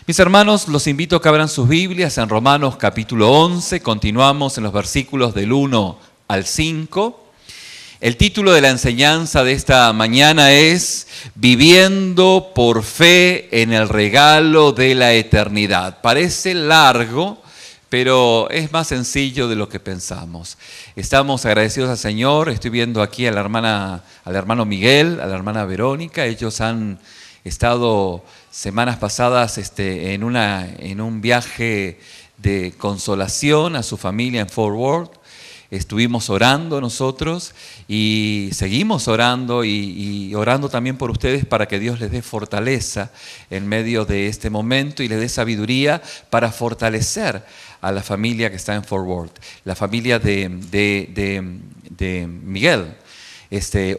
Mis hermanos, los invito a que abran sus Biblias en Romanos capítulo 11. Continuamos en los versículos del 1 al 5. El título de la enseñanza de esta mañana es Viviendo por fe en el regalo de la eternidad. Parece largo, pero es más sencillo de lo que pensamos. Estamos agradecidos al Señor. Estoy viendo aquí al hermano Miguel, a la hermana Verónica. Ellos han estado semanas pasadas en un viaje de consolación a su familia en Fort Worth. Estuvimos orando nosotros y seguimos orando y orando también por ustedes para que Dios les dé fortaleza en medio de este momento y les dé sabiduría para fortalecer a la familia que está en Fort Worth, la familia de Miguel.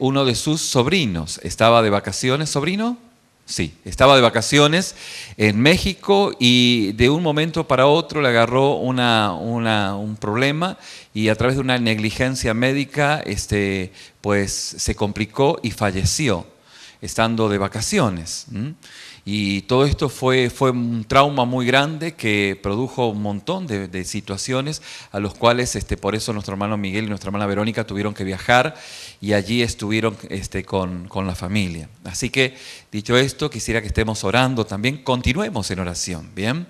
Uno de sus sobrinos estaba de vacaciones. ¿Sobrino? Sí, estaba de vacaciones en México y de un momento para otro le agarró un problema y a través de una negligencia médica pues se complicó y falleció estando de vacaciones. Y todo esto fue un trauma muy grande que produjo un montón de situaciones a los cuales por eso nuestro hermano Miguel y nuestra hermana Verónica tuvieron que viajar y allí estuvieron con la familia. Así que, dicho esto, quisiera que estemos orando también. Continuemos en oración, ¿bien?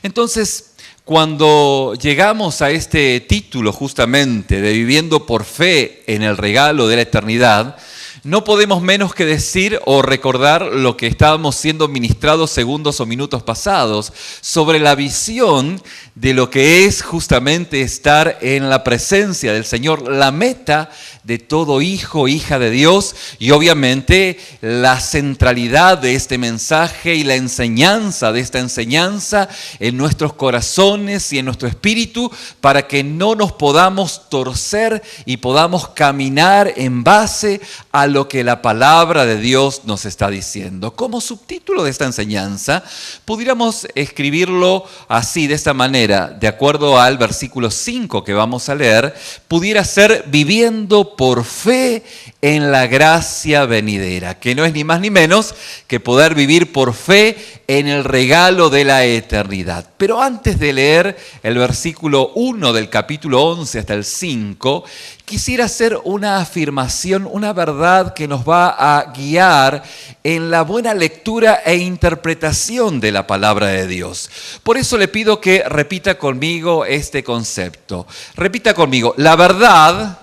Entonces, cuando llegamos a este título justamente de Viviendo por fe en el regalo de la eternidad, no podemos menos que decir o recordar lo que estábamos siendo ministrados segundos o minutos pasados sobre la visión de lo que es justamente estar en la presencia del Señor, la meta de todo hijo, hija de Dios y obviamente la centralidad de este mensaje y la enseñanza de esta enseñanza en nuestros corazones y en nuestro espíritu para que no nos podamos torcer y podamos caminar en base a lo que la palabra de Dios nos está diciendo. Como subtítulo de esta enseñanza, pudiéramos escribirlo así, de esta manera, de acuerdo al versículo 5 que vamos a leer, pudiera ser Viviendo por fe en la gracia venidera, que no es ni más ni menos que poder vivir por fe en el regalo de la eternidad. Pero antes de leer el versículo 1 del capítulo 11 hasta el 5, quisiera hacer una afirmación, una verdad que nos va a guiar en la buena lectura e interpretación de la palabra de Dios. Por eso le pido que repita conmigo este concepto. Repita conmigo, la verdad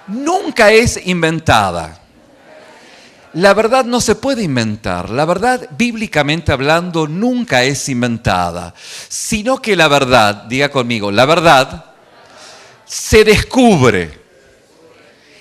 nunca es inventada. La verdad no se puede inventar. La verdad, bíblicamente hablando, nunca es inventada. Sino que la verdad, diga conmigo, la verdad se descubre.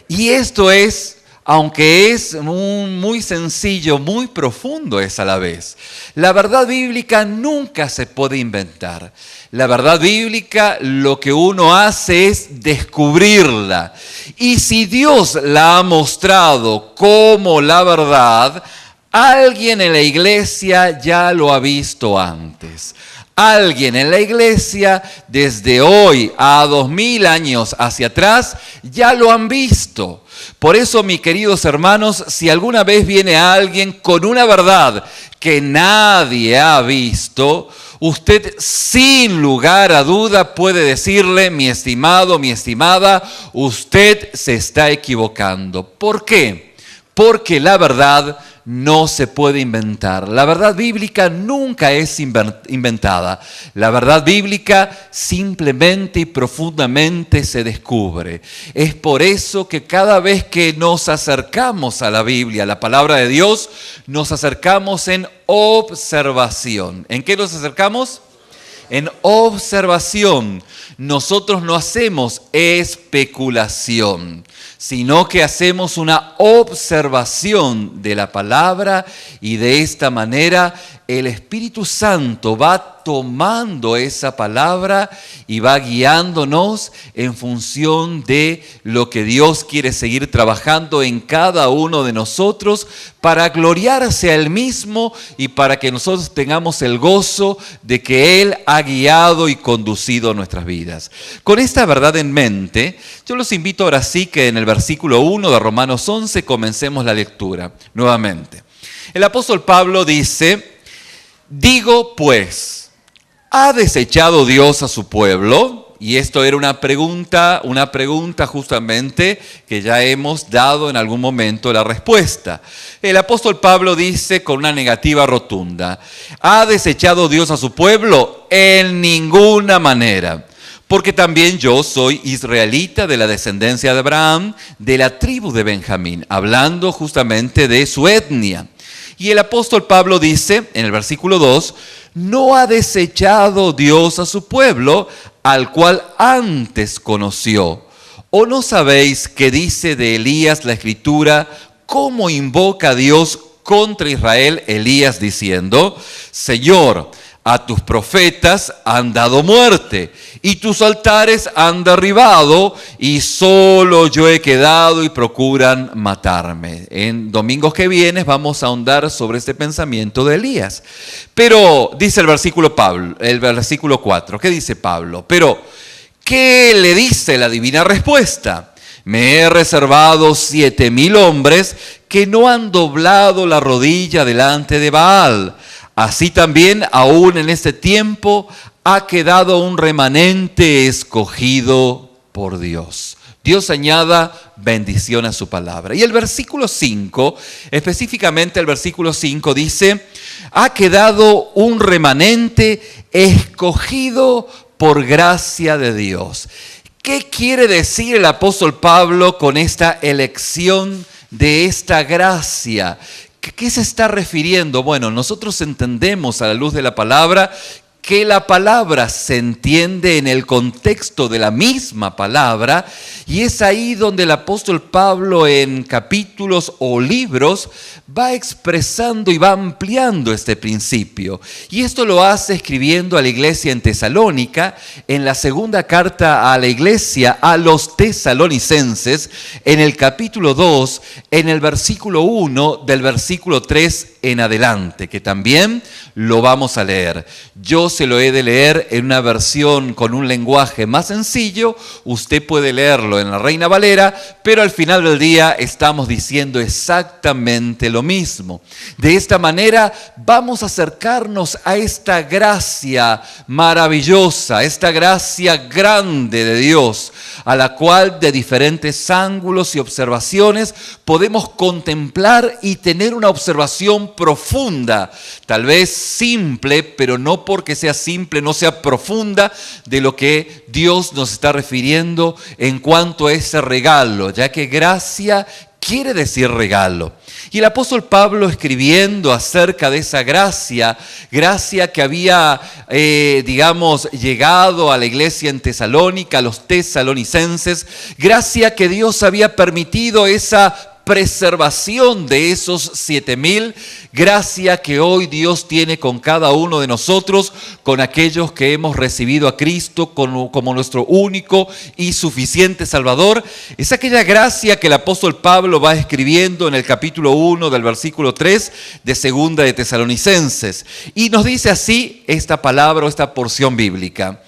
Y esto es, aunque es muy sencillo, muy profundo es a la vez. La verdad bíblica nunca se puede inventar. La verdad bíblica lo que uno hace es descubrirla. Y si Dios la ha mostrado como la verdad, alguien en la iglesia ya lo ha visto antes. Alguien en la iglesia, desde hoy a 2000 años hacia atrás, ya lo han visto. Por eso, mis queridos hermanos, si alguna vez viene alguien con una verdad que nadie ha visto, usted sin lugar a duda puede decirle, mi estimado, mi estimada, usted se está equivocando. ¿Por qué? Porque la verdad no se puede inventar. La verdad bíblica nunca es inventada. La verdad bíblica simplemente y profundamente se descubre. Es por eso que cada vez que nos acercamos a la Biblia, a la palabra de Dios, nos acercamos en observación. ¿En qué nos acercamos? En observación. Nosotros no hacemos especulación, sino que hacemos una observación de la palabra y de esta manera el Espíritu Santo va tomando esa palabra y va guiándonos en función de lo que Dios quiere seguir trabajando en cada uno de nosotros para gloriarse a Él mismo y para que nosotros tengamos el gozo de que Él ha guiado y conducido nuestras vidas. Con esta verdad en mente, yo los invito ahora sí que en el versículo 1 de Romanos 11 comencemos la lectura nuevamente. El apóstol Pablo dice: Digo pues, ¿ha desechado Dios a su pueblo? Y esto era una pregunta justamente que ya hemos dado en algún momento la respuesta. El apóstol Pablo dice con una negativa rotunda, ¿ha desechado Dios a su pueblo? En ninguna manera. Porque también yo soy israelita de la descendencia de Abraham, de la tribu de Benjamín, hablando justamente de su etnia. Y el apóstol Pablo dice en el versículo 2, no ha desechado Dios a su pueblo, al cual antes conoció. ¿O no sabéis qué dice de Elías la Escritura, cómo invoca a Dios contra Israel Elías diciendo, Señor, a tus profetas han dado muerte, y tus altares han derribado, y solo yo he quedado y procuran matarme? En domingos que vienen vamos a ahondar sobre este pensamiento de Elías. Pero dice el versículo 4, ¿qué dice Pablo? Pero, ¿qué le dice la divina respuesta? Me he reservado 7,000 hombres que no han doblado la rodilla delante de Baal. Así también, aún en este tiempo, ha quedado un remanente escogido por Dios. Dios añada bendición a su palabra. Y el versículo 5, específicamente el versículo 5 dice, ha quedado un remanente escogido por gracia de Dios. ¿Qué quiere decir el apóstol Pablo con esta elección de esta gracia? ¿Qué se está refiriendo? Bueno, nosotros entendemos a la luz de la palabra que la palabra se entiende en el contexto de la misma palabra, y es ahí donde el apóstol Pablo en capítulos o libros va expresando y va ampliando este principio. Y esto lo hace escribiendo a la iglesia en Tesalónica, en la segunda carta a la iglesia a los tesalonicenses, en el capítulo 2, en el versículo 1 del versículo 3 en adelante, que también lo vamos a leer. Yo se lo he de leer en una versión con un lenguaje más sencillo, usted puede leerlo en la Reina Valera, pero al final del día estamos diciendo exactamente lo mismo. De esta manera vamos a acercarnos a esta gracia maravillosa, esta gracia grande de Dios, a la cual de diferentes ángulos y observaciones podemos contemplar y tener una observación profunda, tal vez simple, pero no porque sea simple, no sea profunda de lo que Dios nos está refiriendo en cuanto a ese regalo, ya que gracia quiere decir regalo. Y el apóstol Pablo, escribiendo acerca de esa gracia que había, llegado a la iglesia en Tesalónica, a los tesalonicenses, gracia que Dios había permitido esa preservación de esos 7,000, gracia que hoy Dios tiene con cada uno de nosotros, con aquellos que hemos recibido a Cristo como nuestro único y suficiente Salvador. Es aquella gracia que el apóstol Pablo va escribiendo en el capítulo 1 del versículo 3 de segunda de Tesalonicenses. Y nos dice así esta palabra o esta porción bíblica.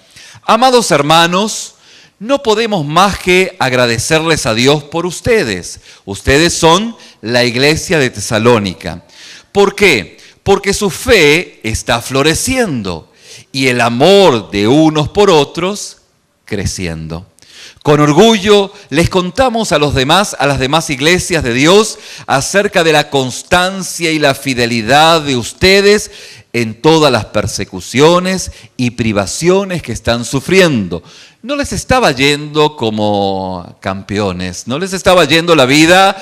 Amados hermanos, no podemos más que agradecerles a Dios por ustedes. Ustedes son la iglesia de Tesalónica. ¿Por qué? Porque su fe está floreciendo y el amor de unos por otros creciendo. Con orgullo les contamos a las demás iglesias de Dios acerca de la constancia y la fidelidad de ustedes en todas las persecuciones y privaciones que están sufriendo. No les estaba yendo como campeones, no les estaba yendo la vida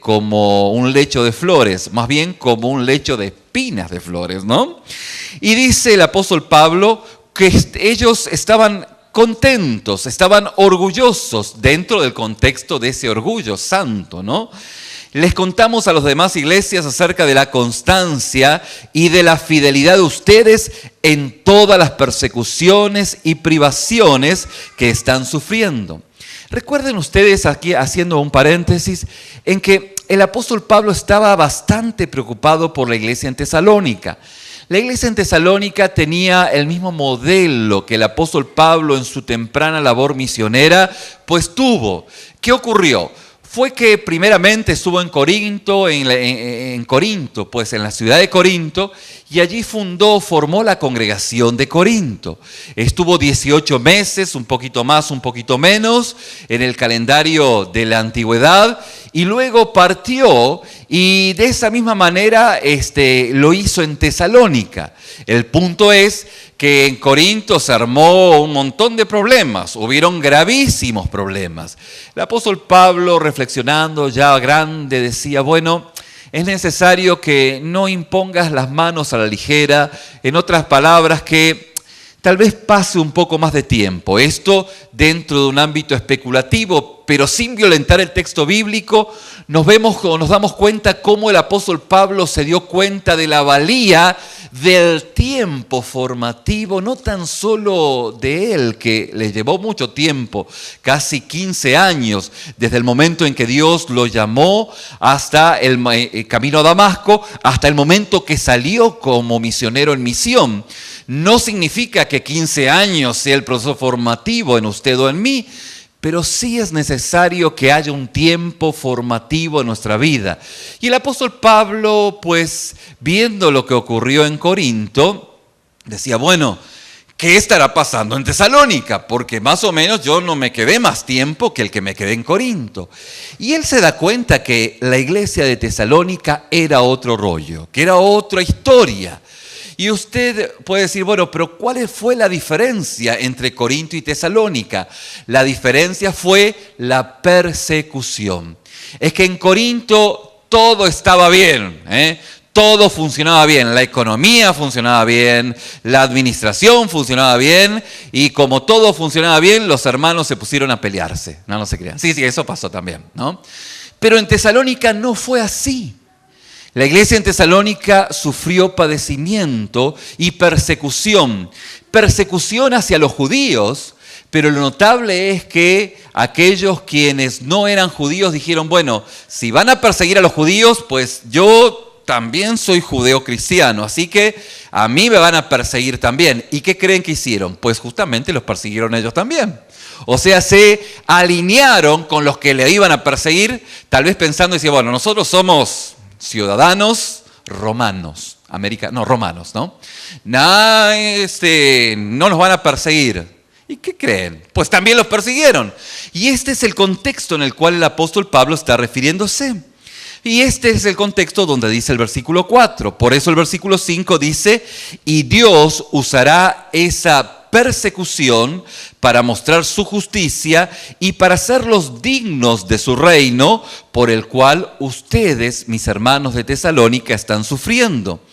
como un lecho de flores, más bien como un lecho de espinas de flores, ¿no? Y dice el apóstol Pablo que ellos estaban contentos, estaban orgullosos dentro del contexto de ese orgullo santo, ¿no? Les contamos a las demás iglesias acerca de la constancia y de la fidelidad de ustedes en todas las persecuciones y privaciones que están sufriendo. Recuerden ustedes, aquí haciendo un paréntesis, en que el apóstol Pablo estaba bastante preocupado por la iglesia en Tesalónica. La iglesia en Tesalónica tenía el mismo modelo que el apóstol Pablo en su temprana labor misionera, pues tuvo. ¿Qué ocurrió? Fue que primeramente estuvo en Corinto, en la ciudad de Corinto, y allí formó la congregación de Corinto. Estuvo 18 meses, un poquito más, un poquito menos, en el calendario de la antigüedad, y luego partió, y de esa misma manera lo hizo en Tesalónica. El punto es que en Corinto se armó un montón de problemas, hubieron gravísimos problemas. El apóstol Pablo, reflexionando ya grande, decía, bueno, es necesario que no impongas las manos a la ligera, en otras palabras, que tal vez pase un poco más de tiempo. Esto dentro de un ámbito especulativo, pero sin violentar el texto bíblico, nos damos cuenta cómo el apóstol Pablo se dio cuenta de la valía del tiempo formativo, no tan solo de él, que le llevó mucho tiempo, casi 15 años, desde el momento en que Dios lo llamó hasta el camino a Damasco, hasta el momento que salió como misionero en misión. No significa que 15 años sea el proceso formativo en usted o en mí, pero sí es necesario que haya un tiempo formativo en nuestra vida. Y el apóstol Pablo, pues, viendo lo que ocurrió en Corinto, decía, bueno, ¿qué estará pasando en Tesalónica? Porque más o menos yo no me quedé más tiempo que el que me quedé en Corinto. Y él se da cuenta que la iglesia de Tesalónica era otro rollo, que era otra historia. Y usted puede decir, bueno, pero ¿cuál fue la diferencia entre Corinto y Tesalónica? La diferencia fue la persecución. Es que en Corinto todo estaba bien, todo funcionaba bien, la economía funcionaba bien, la administración funcionaba bien, y como todo funcionaba bien, los hermanos se pusieron a pelearse. No se crean. Sí, eso pasó también, ¿no? Pero en Tesalónica no fue así. La iglesia en Tesalónica sufrió padecimiento y persecución. Persecución hacia los judíos, pero lo notable es que aquellos quienes no eran judíos dijeron, bueno, si van a perseguir a los judíos, pues yo también soy judeo-cristiano, así que a mí me van a perseguir también. ¿Y qué creen que hicieron? Pues justamente los persiguieron ellos también. O sea, se alinearon con los que le iban a perseguir, tal vez pensando y decían, bueno, nosotros somos ciudadanos romanos, romanos, ¿no? No nos van a perseguir. ¿Y qué creen? Pues también los persiguieron. Y este es el contexto en el cual el apóstol Pablo está refiriéndose. Y este es el contexto donde dice el versículo 4. Por eso el versículo 5 dice, y Dios usará esa persecución para mostrar su justicia y para hacerlos dignos de su reino, por el cual ustedes, mis hermanos de Tesalónica, están sufriendo.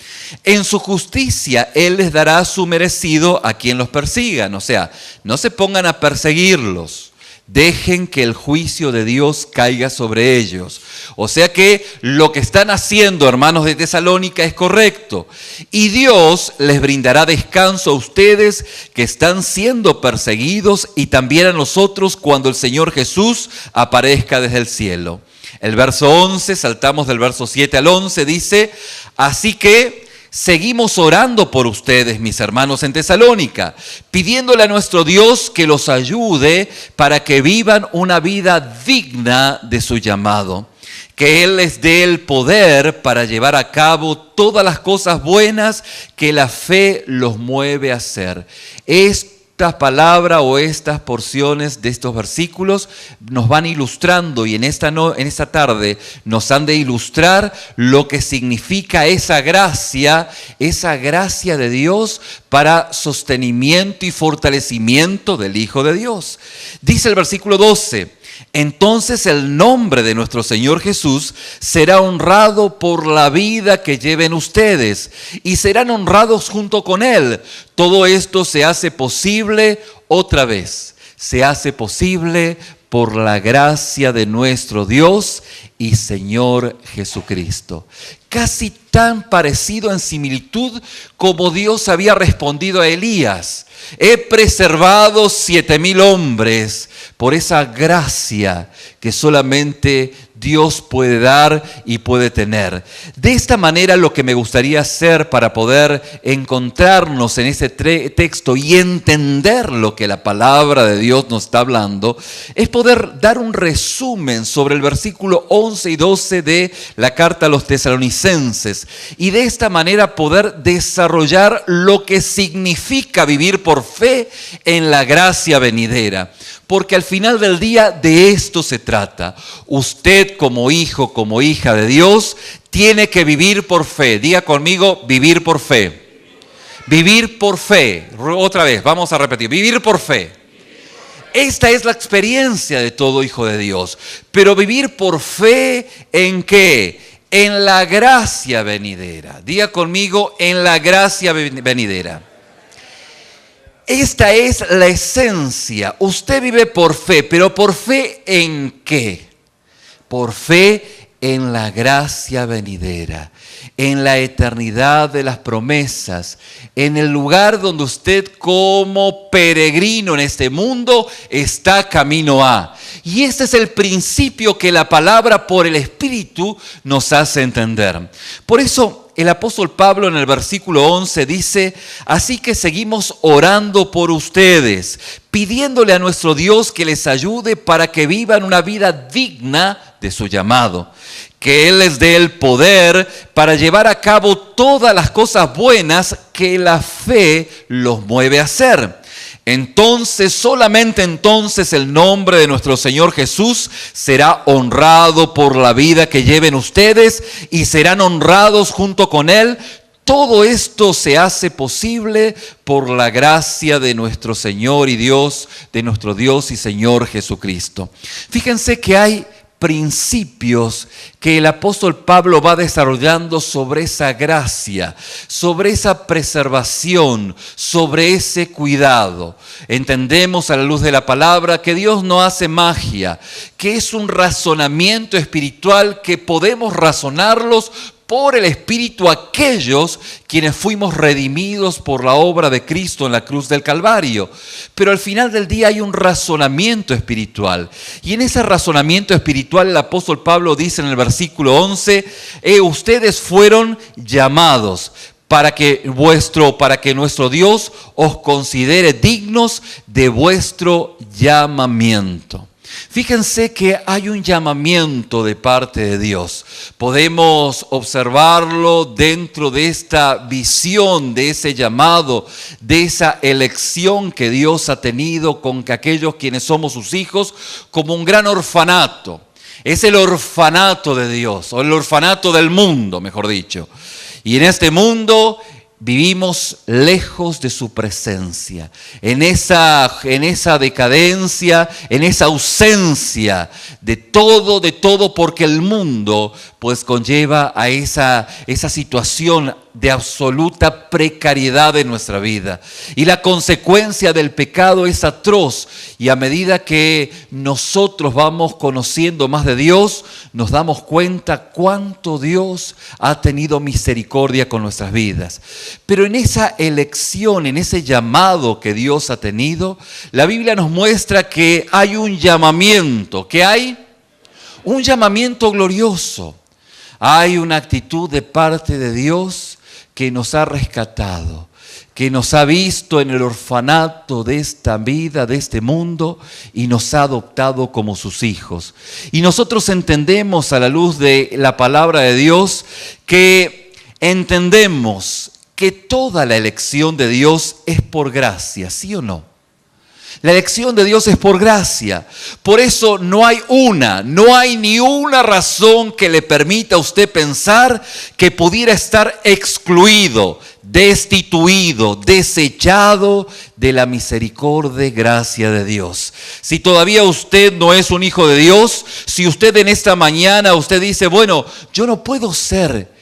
En su justicia Él les dará su merecido a quien los persigan. O sea, no se pongan a perseguirlos. Dejen que el juicio de Dios caiga sobre ellos. O sea que lo que están haciendo, hermanos de Tesalónica, es correcto. Y Dios les brindará descanso a ustedes que están siendo perseguidos y también a nosotros cuando el Señor Jesús aparezca desde el cielo. El verso 11, saltamos del verso 7 al 11, dice, así que seguimos orando por ustedes, mis hermanos en Tesalónica, pidiéndole a nuestro Dios que los ayude para que vivan una vida digna de su llamado, que Él les dé el poder para llevar a cabo todas las cosas buenas que la fe los mueve a hacer. Estas palabras o estas porciones de estos versículos nos van ilustrando y en esta tarde nos han de ilustrar lo que significa esa gracia de Dios para sostenimiento y fortalecimiento del Hijo de Dios. Dice el versículo 12, entonces el nombre de nuestro Señor Jesús será honrado por la vida que lleven ustedes y serán honrados junto con Él. Todo esto se hace posible otra vez. Se hace posible por la gracia de nuestro Dios y Señor Jesucristo. Casi tan parecido en similitud como Dios había respondido a Elías. He preservado 7,000 hombres por esa gracia que solamente Dios puede dar y puede tener. De esta manera, lo que me gustaría hacer para poder encontrarnos en ese texto y entender lo que la palabra de Dios nos está hablando, es poder dar un resumen sobre el versículo 11 y 12 de la carta a los tesalonicenses, y de esta manera poder desarrollar lo que significa vivir por fe en la gracia venidera. Porque al final del día de esto se trata. Usted como hijo, como hija de Dios, tiene que vivir por fe. Diga conmigo, vivir por fe. Vivir por fe. Otra vez, vamos a repetir. Vivir por fe. Esta es la experiencia de todo hijo de Dios. Pero vivir por fe, ¿en qué? En la gracia venidera. Diga conmigo, en la gracia venidera. Esta es la esencia. Usted vive por fe, pero ¿por fe en qué? Por fe en la gracia venidera, en la eternidad de las promesas, en el lugar donde usted como peregrino en este mundo está camino a. Y este es el principio que la palabra por el Espíritu nos hace entender. Por eso el apóstol Pablo en el versículo 11 dice: así que seguimos orando por ustedes, pidiéndole a nuestro Dios que les ayude para que vivan una vida digna de su llamado, que Él les dé el poder para llevar a cabo todas las cosas buenas que la fe los mueve a hacer. Entonces, solamente entonces el nombre de nuestro Señor Jesús será honrado por la vida que lleven ustedes y serán honrados junto con Él. Todo esto se hace posible por la gracia de nuestro Señor y Dios, de nuestro Dios y Señor Jesucristo. Fíjense que hay principios que el apóstol Pablo va desarrollando sobre esa gracia, sobre esa preservación, sobre ese cuidado. Entendemos a la luz de la palabra que Dios no hace magia, que es un razonamiento espiritual que podemos razonarlos por el Espíritu aquellos quienes fuimos redimidos por la obra de Cristo en la cruz del Calvario. Pero al final del día hay un razonamiento espiritual. Y en ese razonamiento espiritual el apóstol Pablo dice en el versículo 11, ustedes fueron llamados para que nuestro Dios os considere dignos de vuestro llamamiento. Fíjense que hay un llamamiento de parte de Dios. Podemos observarlo dentro de esta visión, de ese llamado, de esa elección que Dios ha tenido con aquellos quienes somos sus hijos, como un gran orfanato. Es el orfanato de Dios, o el orfanato del mundo, mejor dicho. Y en este mundo vivimos lejos de su presencia, en esa decadencia, en esa ausencia de todo, porque el mundo pues conlleva a esa situación de absoluta precariedad en nuestra vida. Y la consecuencia del pecado es atroz, y a medida que nosotros vamos conociendo más de Dios, nos damos cuenta cuánto Dios ha tenido misericordia con nuestras vidas. Pero en esa elección, en ese llamado que Dios ha tenido, la Biblia nos muestra que hay un llamamiento. ¿Qué hay? Un llamamiento glorioso. Hay una actitud de parte de Dios que nos ha rescatado, que nos ha visto en el orfanato de esta vida, de este mundo, y nos ha adoptado como sus hijos. Y nosotros entendemos a la luz de la palabra de Dios que entendemos que toda la elección de Dios es por gracia, ¿sí o no? La elección de Dios es por gracia. Por eso no hay ni una razón que le permita a usted pensar que pudiera estar excluido, destituido, desechado de la misericordia y gracia de Dios. Si todavía usted no es un hijo de Dios, si usted en esta mañana usted dice, bueno, yo no puedo ser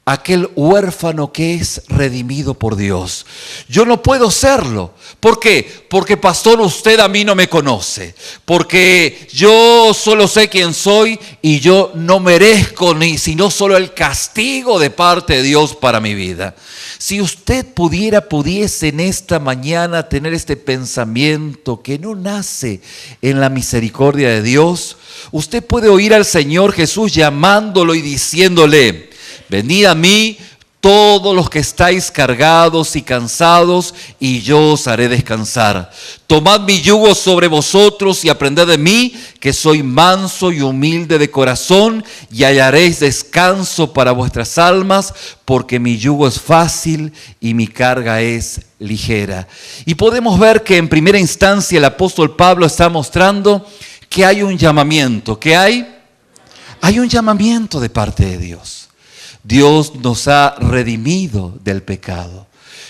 aquel huérfano que es redimido por Dios. Yo no puedo serlo. ¿Por qué? Porque pastor, usted a mí no me conoce. Porque yo solo sé quién soy y yo no merezco ni sino solo el castigo de parte de Dios para mi vida. Si usted pudiese en esta mañana tener este pensamiento que no nace en la misericordia de Dios, usted puede oír al Señor Jesús llamándolo y diciéndole: venid a mí todos los que estáis cargados y cansados, y yo os haré descansar. Tomad mi yugo sobre vosotros y aprended de mí, que soy manso y humilde de corazón, y hallaréis descanso para vuestras almas, porque mi yugo es fácil y mi carga es ligera. Y podemos ver que en primera instancia el apóstol Pablo está mostrando que hay un llamamiento. ¿Qué hay? Hay un llamamiento de parte de Dios. Dios nos ha redimido del pecado.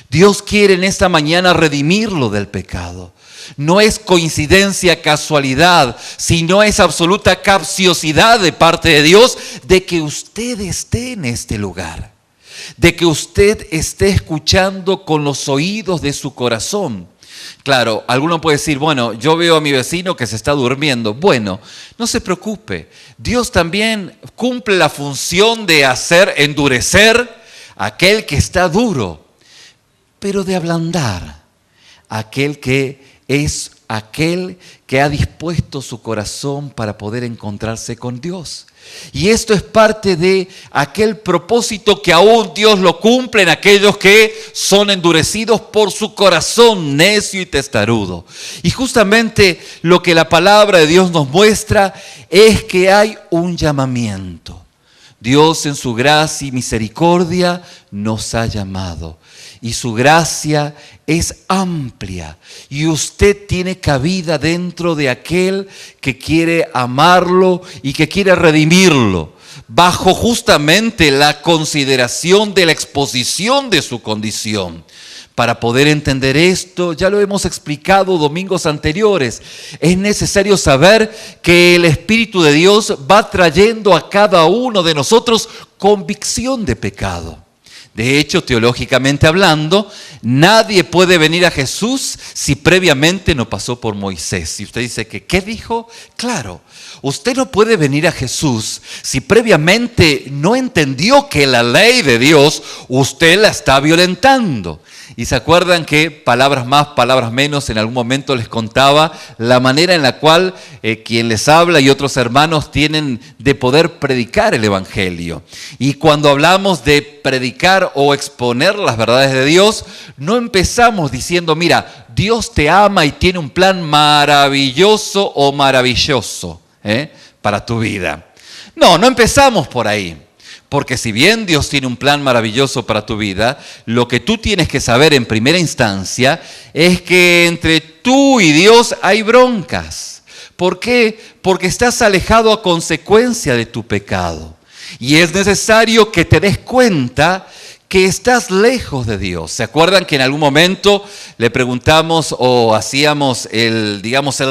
Dios quiere en esta mañana redimirlo del pecado. No es coincidencia, casualidad, sino es absoluta capciosidad de parte de Dios de que usted esté en este lugar, de que usted esté escuchando con los oídos de su corazón. Claro, alguno puede decir, bueno, yo veo a mi vecino que se está durmiendo. Bueno, no se preocupe. Dios también cumple la función de hacer endurecer a aquel que está duro, pero de ablandar a aquel que es aquel que ha dispuesto su corazón para poder encontrarse con Dios. Y esto es parte de aquel propósito que aún Dios lo cumple en aquellos que son endurecidos por su corazón necio y testarudo. Y justamente lo que la palabra de Dios nos muestra es que hay un llamamiento. Dios en su gracia y misericordia nos ha llamado. Y su gracia es amplia y usted tiene cabida dentro de aquel que quiere amarlo y que quiere redimirlo, bajo justamente la consideración de la exposición de su condición. Para poder entender esto, ya lo hemos explicado domingos anteriores, es necesario saber que el Espíritu de Dios va trayendo a cada uno de nosotros convicción de pecado. De hecho, teológicamente hablando, nadie puede venir a Jesús si previamente no pasó por Moisés. Y usted dice que, ¿qué dijo? Claro, usted no puede venir a Jesús si previamente no entendió que la ley de Dios usted la está violentando. Y se acuerdan que palabras más, palabras menos, en algún momento les contaba la manera en la cual quien les habla y otros hermanos tienen de poder predicar el Evangelio. Y cuando hablamos de predicar o exponer las verdades de Dios, no empezamos diciendo, mira, Dios te ama y tiene un plan maravilloso o maravilloso para tu vida. No empezamos por ahí. Porque si bien Dios tiene un plan maravilloso para tu vida, lo que tú tienes que saber en primera instancia es que entre tú y Dios hay broncas. ¿Por qué? Porque estás alejado a consecuencia de tu pecado. Y es necesario que te des cuenta que estás lejos de Dios. ¿Se acuerdan que en algún momento le preguntamos o hacíamos el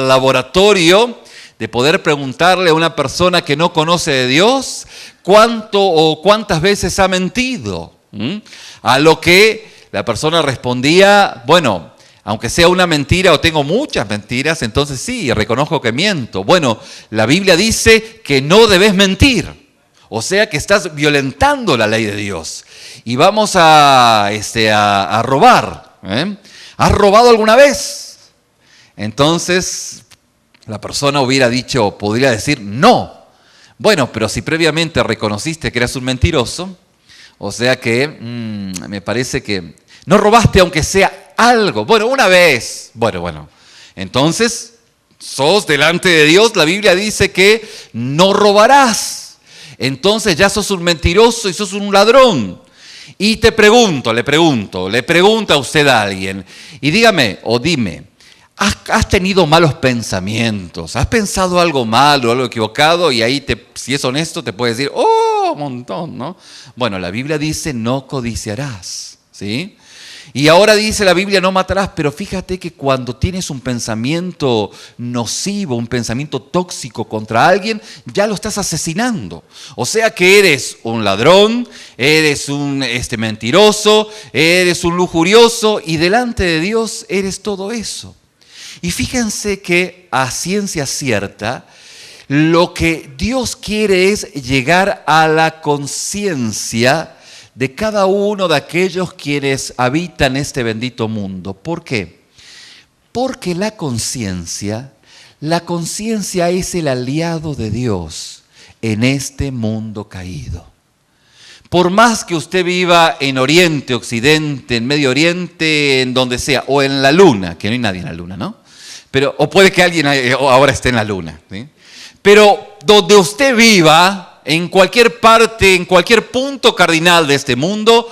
laboratorio de poder preguntarle a una persona que no conoce de Dios cuánto o cuántas veces ha mentido? A lo que la persona respondía, bueno, aunque sea una mentira o tengo muchas mentiras, entonces sí, reconozco que miento. Bueno, la Biblia dice que no debes mentir, o sea que estás violentando la ley de Dios. Y vamos a robar. ¿Has robado alguna vez? Entonces la persona podría decir no. Bueno, pero si previamente reconociste que eras un mentiroso, o sea que me parece que no robaste aunque sea algo. Bueno, una vez. Bueno. Entonces, sos delante de Dios, la Biblia dice que no robarás. Entonces ya sos un mentiroso y sos un ladrón. Y le pregunta a usted a alguien, y dígame o dime, ¿has tenido malos pensamientos? ¿Has pensado algo malo, algo equivocado? Y ahí, si es honesto, te puede decir, un montón, ¿no? Bueno, la Biblia dice, no codiciarás, ¿sí? Y ahora dice la Biblia, no matarás, pero fíjate que cuando tienes un pensamiento nocivo, un pensamiento tóxico contra alguien, ya lo estás asesinando. O sea que eres un ladrón, eres un mentiroso, eres un lujurioso y delante de Dios eres todo eso. Y fíjense que a ciencia cierta, lo que Dios quiere es llegar a la conciencia de cada uno de aquellos quienes habitan este bendito mundo. ¿Por qué? Porque la conciencia es el aliado de Dios en este mundo caído. Por más que usted viva en Oriente, Occidente, en Medio Oriente, en donde sea, o en la Luna, que no hay nadie en la Luna, ¿no? O puede que alguien ahora esté en la Luna, ¿sí? Pero donde usted viva, en cualquier parte, en cualquier punto cardinal de este mundo,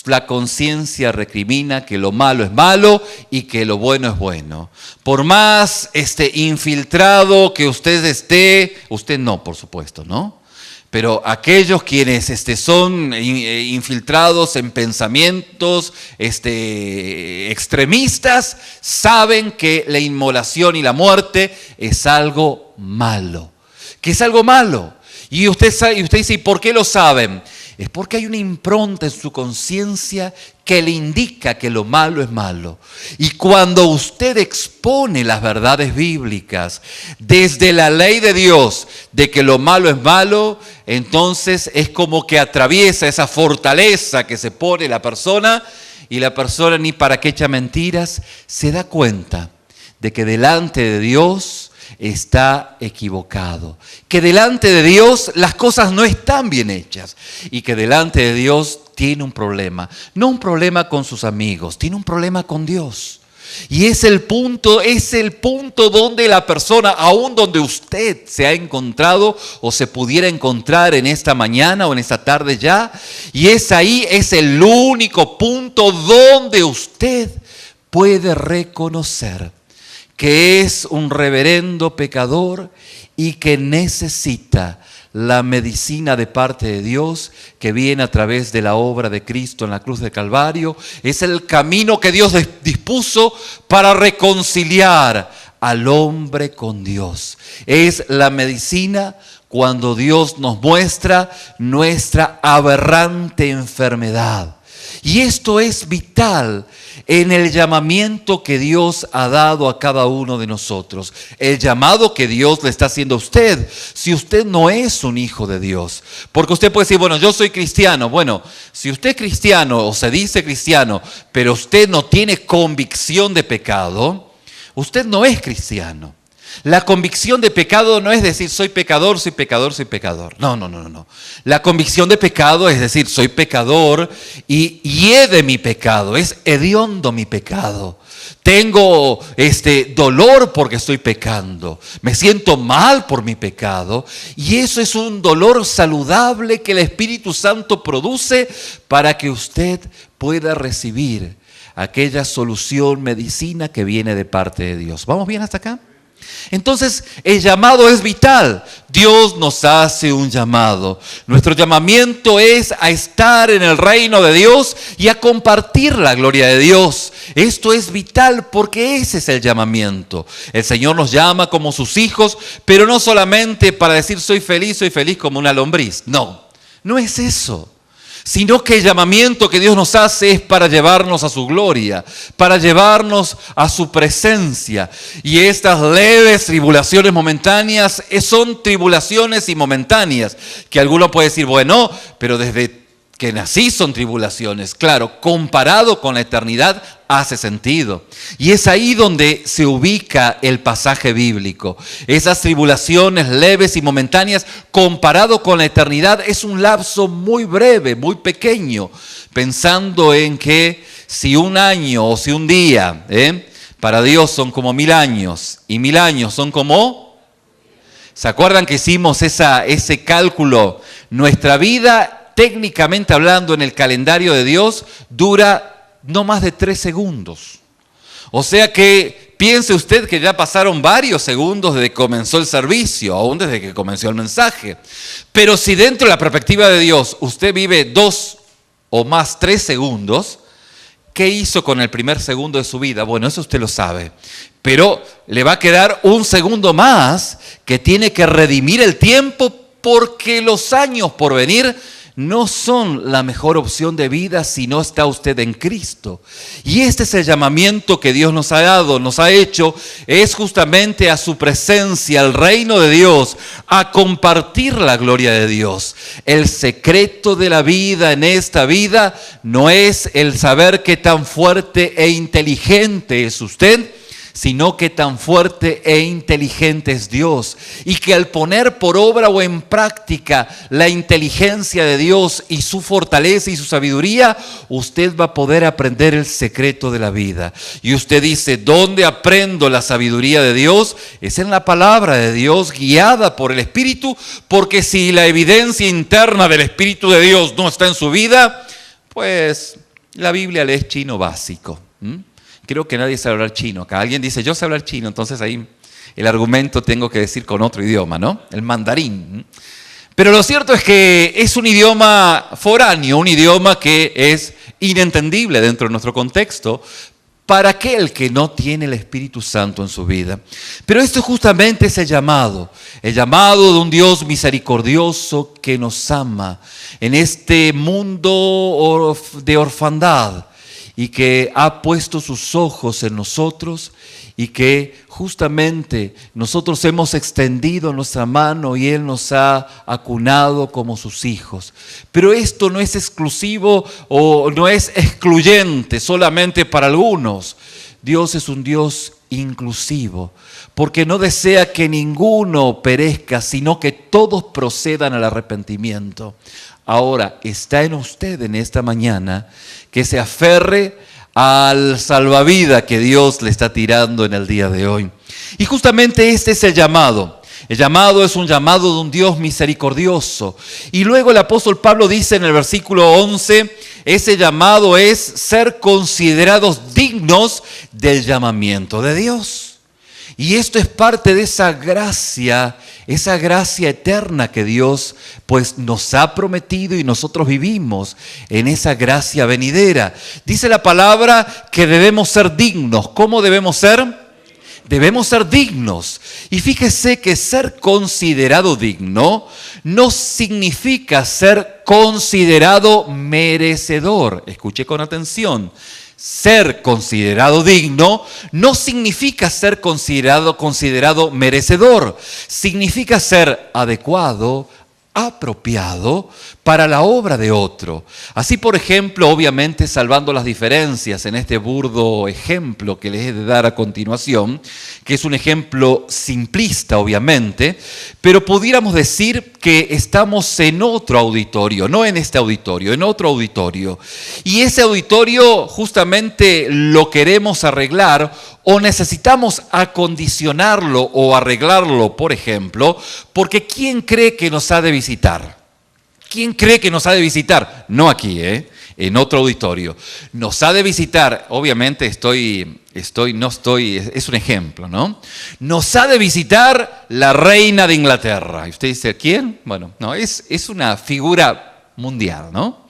la conciencia recrimina que lo malo es malo y que lo bueno es bueno. Por más infiltrado que usted esté, usted no, por supuesto, ¿no? Pero aquellos quienes son infiltrados en pensamientos extremistas, saben que la inmolación y la muerte es algo malo. Que es algo malo. Y usted dice, ¿y por qué lo saben? Es porque hay una impronta en su conciencia que le indica que lo malo es malo. Y cuando usted expone las verdades bíblicas desde la ley de Dios de que lo malo es malo, entonces es como que atraviesa esa fortaleza que se pone la persona y la persona ni para qué echa mentiras, se da cuenta de que delante de Dios está equivocado, que delante de Dios las cosas no están bien hechas y que delante de Dios tiene un problema, no un problema con sus amigos, tiene un problema con Dios. Y es el punto donde la persona, aún donde usted se ha encontrado o se pudiera encontrar en esta mañana o en esta tarde ya, y es el único punto donde usted puede reconocer que es un reverendo pecador y que necesita la medicina de parte de Dios que viene a través de la obra de Cristo en la cruz de Calvario. Es el camino que Dios dispuso para reconciliar al hombre con Dios. Es la medicina cuando Dios nos muestra nuestra aberrante enfermedad. Y esto es vital en el llamamiento que Dios ha dado a cada uno de nosotros. El llamado que Dios le está haciendo a usted, si usted no es un hijo de Dios. Porque usted puede decir, bueno, yo soy cristiano. Bueno, si usted es cristiano o se dice cristiano, pero usted no tiene convicción de pecado, usted no es cristiano. La convicción de pecado no es decir soy pecador, soy pecador, soy pecador. No. La convicción de pecado es decir soy pecador y he de mi pecado, es hediondo mi pecado. Tengo dolor porque estoy pecando, me siento mal por mi pecado y eso es un dolor saludable que el Espíritu Santo produce para que usted pueda recibir aquella solución, medicina que viene de parte de Dios. ¿Vamos bien hasta acá? Entonces el llamado es vital. Dios nos hace un llamado. Nuestro llamamiento es a estar en el reino de Dios y a compartir la gloria de Dios. Esto es vital porque ese es el llamamiento. El Señor nos llama como sus hijos, pero no solamente para decir soy feliz como una lombriz. No es eso. Sino que el llamamiento que Dios nos hace es para llevarnos a su gloria, para llevarnos a su presencia. Y estas leves tribulaciones momentáneas son tribulaciones y momentáneas, que alguno puede decir, bueno, pero desde que nací son tribulaciones. Claro, comparado con la eternidad hace sentido. Y es ahí donde se ubica el pasaje bíblico. Esas tribulaciones leves y momentáneas, comparado con la eternidad, es un lapso muy breve, muy pequeño. Pensando en que si un año o si un día, para Dios son como 1000 años y 1000 años son como... ¿Se acuerdan que hicimos ese cálculo? Nuestra vida, técnicamente hablando, en el calendario de Dios, dura no más de 3 segundos. O sea que piense usted que ya pasaron varios segundos desde que comenzó el servicio, aún desde que comenzó el mensaje. Pero si dentro de la perspectiva de Dios usted vive 2 o más 3 segundos, ¿qué hizo con el primer segundo de su vida? Bueno, eso usted lo sabe. Pero le va a quedar un segundo más que tiene que redimir el tiempo, porque los años por venir no son la mejor opción de vida si no está usted en Cristo. Y este es el llamamiento que Dios nos ha dado, nos ha hecho, es justamente a su presencia, al reino de Dios, a compartir la gloria de Dios. El secreto de la vida en esta vida no es el saber qué tan fuerte e inteligente es usted, sino que tan fuerte e inteligente es Dios, y que al poner por obra o en práctica la inteligencia de Dios y su fortaleza y su sabiduría, usted va a poder aprender el secreto de la vida. Y usted dice, ¿dónde aprendo la sabiduría de Dios? Es en la palabra de Dios, guiada por el Espíritu, porque si la evidencia interna del Espíritu de Dios no está en su vida, pues la Biblia le es chino básico. Creo que nadie sabe hablar chino acá. Alguien dice, yo sé hablar chino, entonces ahí el argumento tengo que decir con otro idioma, ¿no? El mandarín. Pero lo cierto es que es un idioma foráneo, un idioma que es inentendible dentro de nuestro contexto para aquel que no tiene el Espíritu Santo en su vida. Pero esto justamente es el llamado de un Dios misericordioso que nos ama en este mundo de orfandad, y que ha puesto sus ojos en nosotros, y que justamente nosotros hemos extendido nuestra mano y Él nos ha acunado como sus hijos. Pero esto no es exclusivo o no es excluyente solamente para algunos. Dios es un Dios inclusivo, porque no desea que ninguno perezca, sino que todos procedan al arrepentimiento. Ahora, está en usted en esta mañana que se aferre al salvavidas que Dios le está tirando en el día de hoy. Y justamente este es el llamado. El llamado es un llamado de un Dios misericordioso. Y luego el apóstol Pablo dice en el versículo 11, ese llamado es ser considerados dignos del llamamiento de Dios. Y esto es parte de esa gracia eterna que Dios pues nos ha prometido, y nosotros vivimos en esa gracia venidera. Dice la palabra que debemos ser dignos. ¿Cómo debemos ser? Debemos ser dignos. Y fíjese que ser considerado digno no significa ser considerado merecedor. Escuche con atención. Ser considerado digno no significa ser considerado merecedor. Significa ser adecuado, apropiado para la obra de otro. Así, por ejemplo, obviamente salvando las diferencias en este burdo ejemplo que les he de dar a continuación, que es un ejemplo simplista, obviamente, pero pudiéramos decir que estamos en otro auditorio, no en este auditorio, en otro auditorio. Y ese auditorio justamente lo queremos arreglar, o necesitamos acondicionarlo o arreglarlo, por ejemplo, porque ¿quién cree que nos ha de visitar? ¿Quién cree que nos ha de visitar? No aquí, en otro auditorio. Nos ha de visitar, obviamente es un ejemplo, ¿no? Nos ha de visitar la reina de Inglaterra. Y usted dice, ¿quién? Bueno, no, es una figura mundial, ¿no?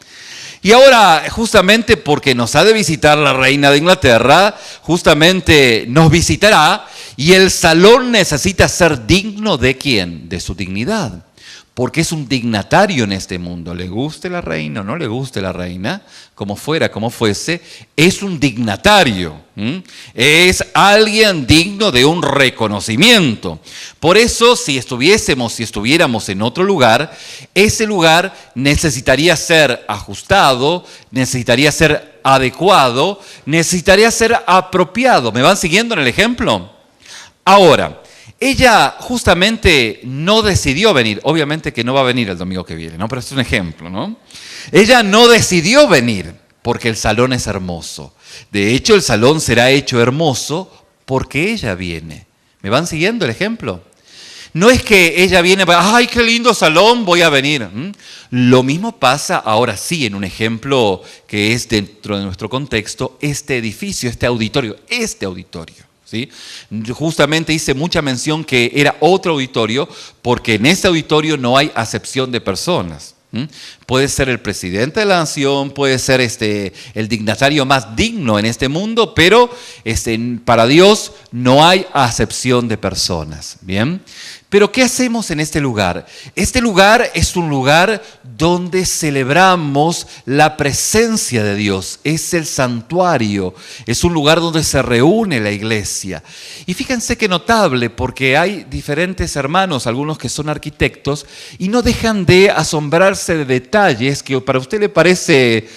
Y ahora, justamente porque nos ha de visitar la reina de Inglaterra, justamente nos visitará, y el salón necesita ser digno ¿de quién? De su dignidad. Porque es un dignatario en este mundo. Le guste la reina o no le guste la reina, como fuera, como fuese, es un dignatario. Es alguien digno de un reconocimiento. Por eso, si estuviéramos en otro lugar, ese lugar necesitaría ser ajustado, necesitaría ser adecuado, necesitaría ser apropiado. ¿Me van siguiendo en el ejemplo? Ahora, ella justamente no decidió venir. Obviamente que no va a venir el domingo que viene, ¿no? Pero es un ejemplo, ¿no? Ella no decidió venir porque el salón es hermoso. De hecho, el salón será hecho hermoso porque ella viene. ¿Me van siguiendo el ejemplo? No es que ella viene para, ¡ay, qué lindo salón, voy a venir! Lo mismo pasa ahora sí en un ejemplo que es dentro de nuestro contexto, este edificio, este auditorio. ¿Sí? Justamente hice mucha mención que era otro auditorio porque en ese auditorio no hay acepción de personas. ¿Mm? Puede ser el presidente de la nación, puede ser el dignatario más digno en este mundo, pero para Dios no hay acepción de personas. ¿Bien? Pero ¿qué hacemos en este lugar? Este lugar es un lugar donde celebramos la presencia de Dios. Es el santuario, es un lugar donde se reúne la iglesia. Y fíjense qué notable, porque hay diferentes hermanos, algunos que son arquitectos, y no dejan de asombrarse de detalles que para usted le parece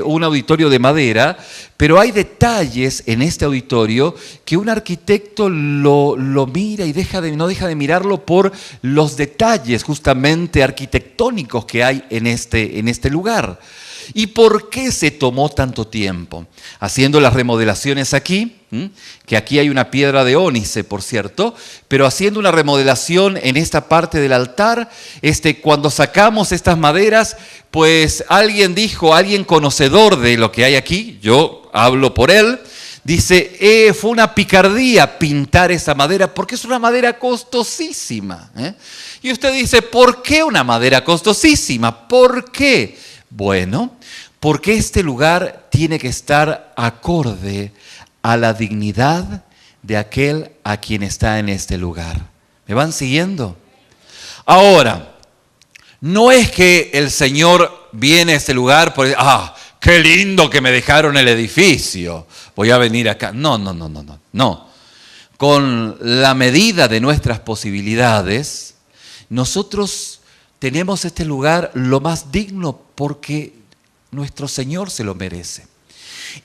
un auditorio de madera, pero hay detalles en este auditorio que un arquitecto lo mira y no deja de mirarlo por los detalles justamente arquitectónicos que hay en este lugar. ¿Y por qué se tomó tanto tiempo? Haciendo las remodelaciones aquí, que aquí hay una piedra de ónice, por cierto, pero haciendo una remodelación en esta parte del altar, cuando sacamos estas maderas, pues alguien conocedor de lo que hay aquí, yo hablo por él, dice, fue una picardía pintar esa madera porque es una madera costosísima. Y usted dice, ¿por qué una madera costosísima? ¿Por qué? Bueno, porque este lugar tiene que estar acorde a la dignidad de aquel a quien está en este lugar. ¿Me van siguiendo? Ahora, no es que el Señor viene a este lugar por qué lindo que me dejaron el edificio, voy a venir acá. No. Con la medida de nuestras posibilidades, nosotros tenemos este lugar lo más digno porque nuestro Señor se lo merece.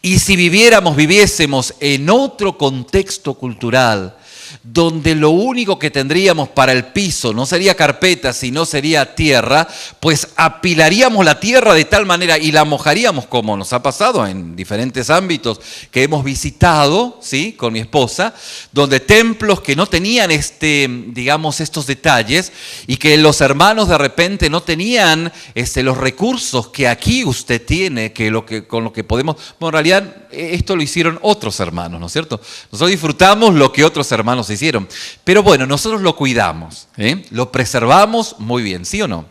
Y si viviésemos en otro contexto cultural, donde lo único que tendríamos para el piso no sería carpeta, sino sería tierra, pues apilaríamos la tierra de tal manera y la mojaríamos, como nos ha pasado en diferentes ámbitos que hemos visitado, ¿sí?, con mi esposa, donde templos que no tenían estos detalles y que los hermanos de repente no tenían los recursos que aquí usted tiene, con lo que podemos. Bueno, en realidad esto lo hicieron otros hermanos, ¿no es cierto? Nosotros disfrutamos lo que otros hermanos hicieron. Pero bueno, nosotros lo cuidamos, lo preservamos muy bien, ¿sí o no?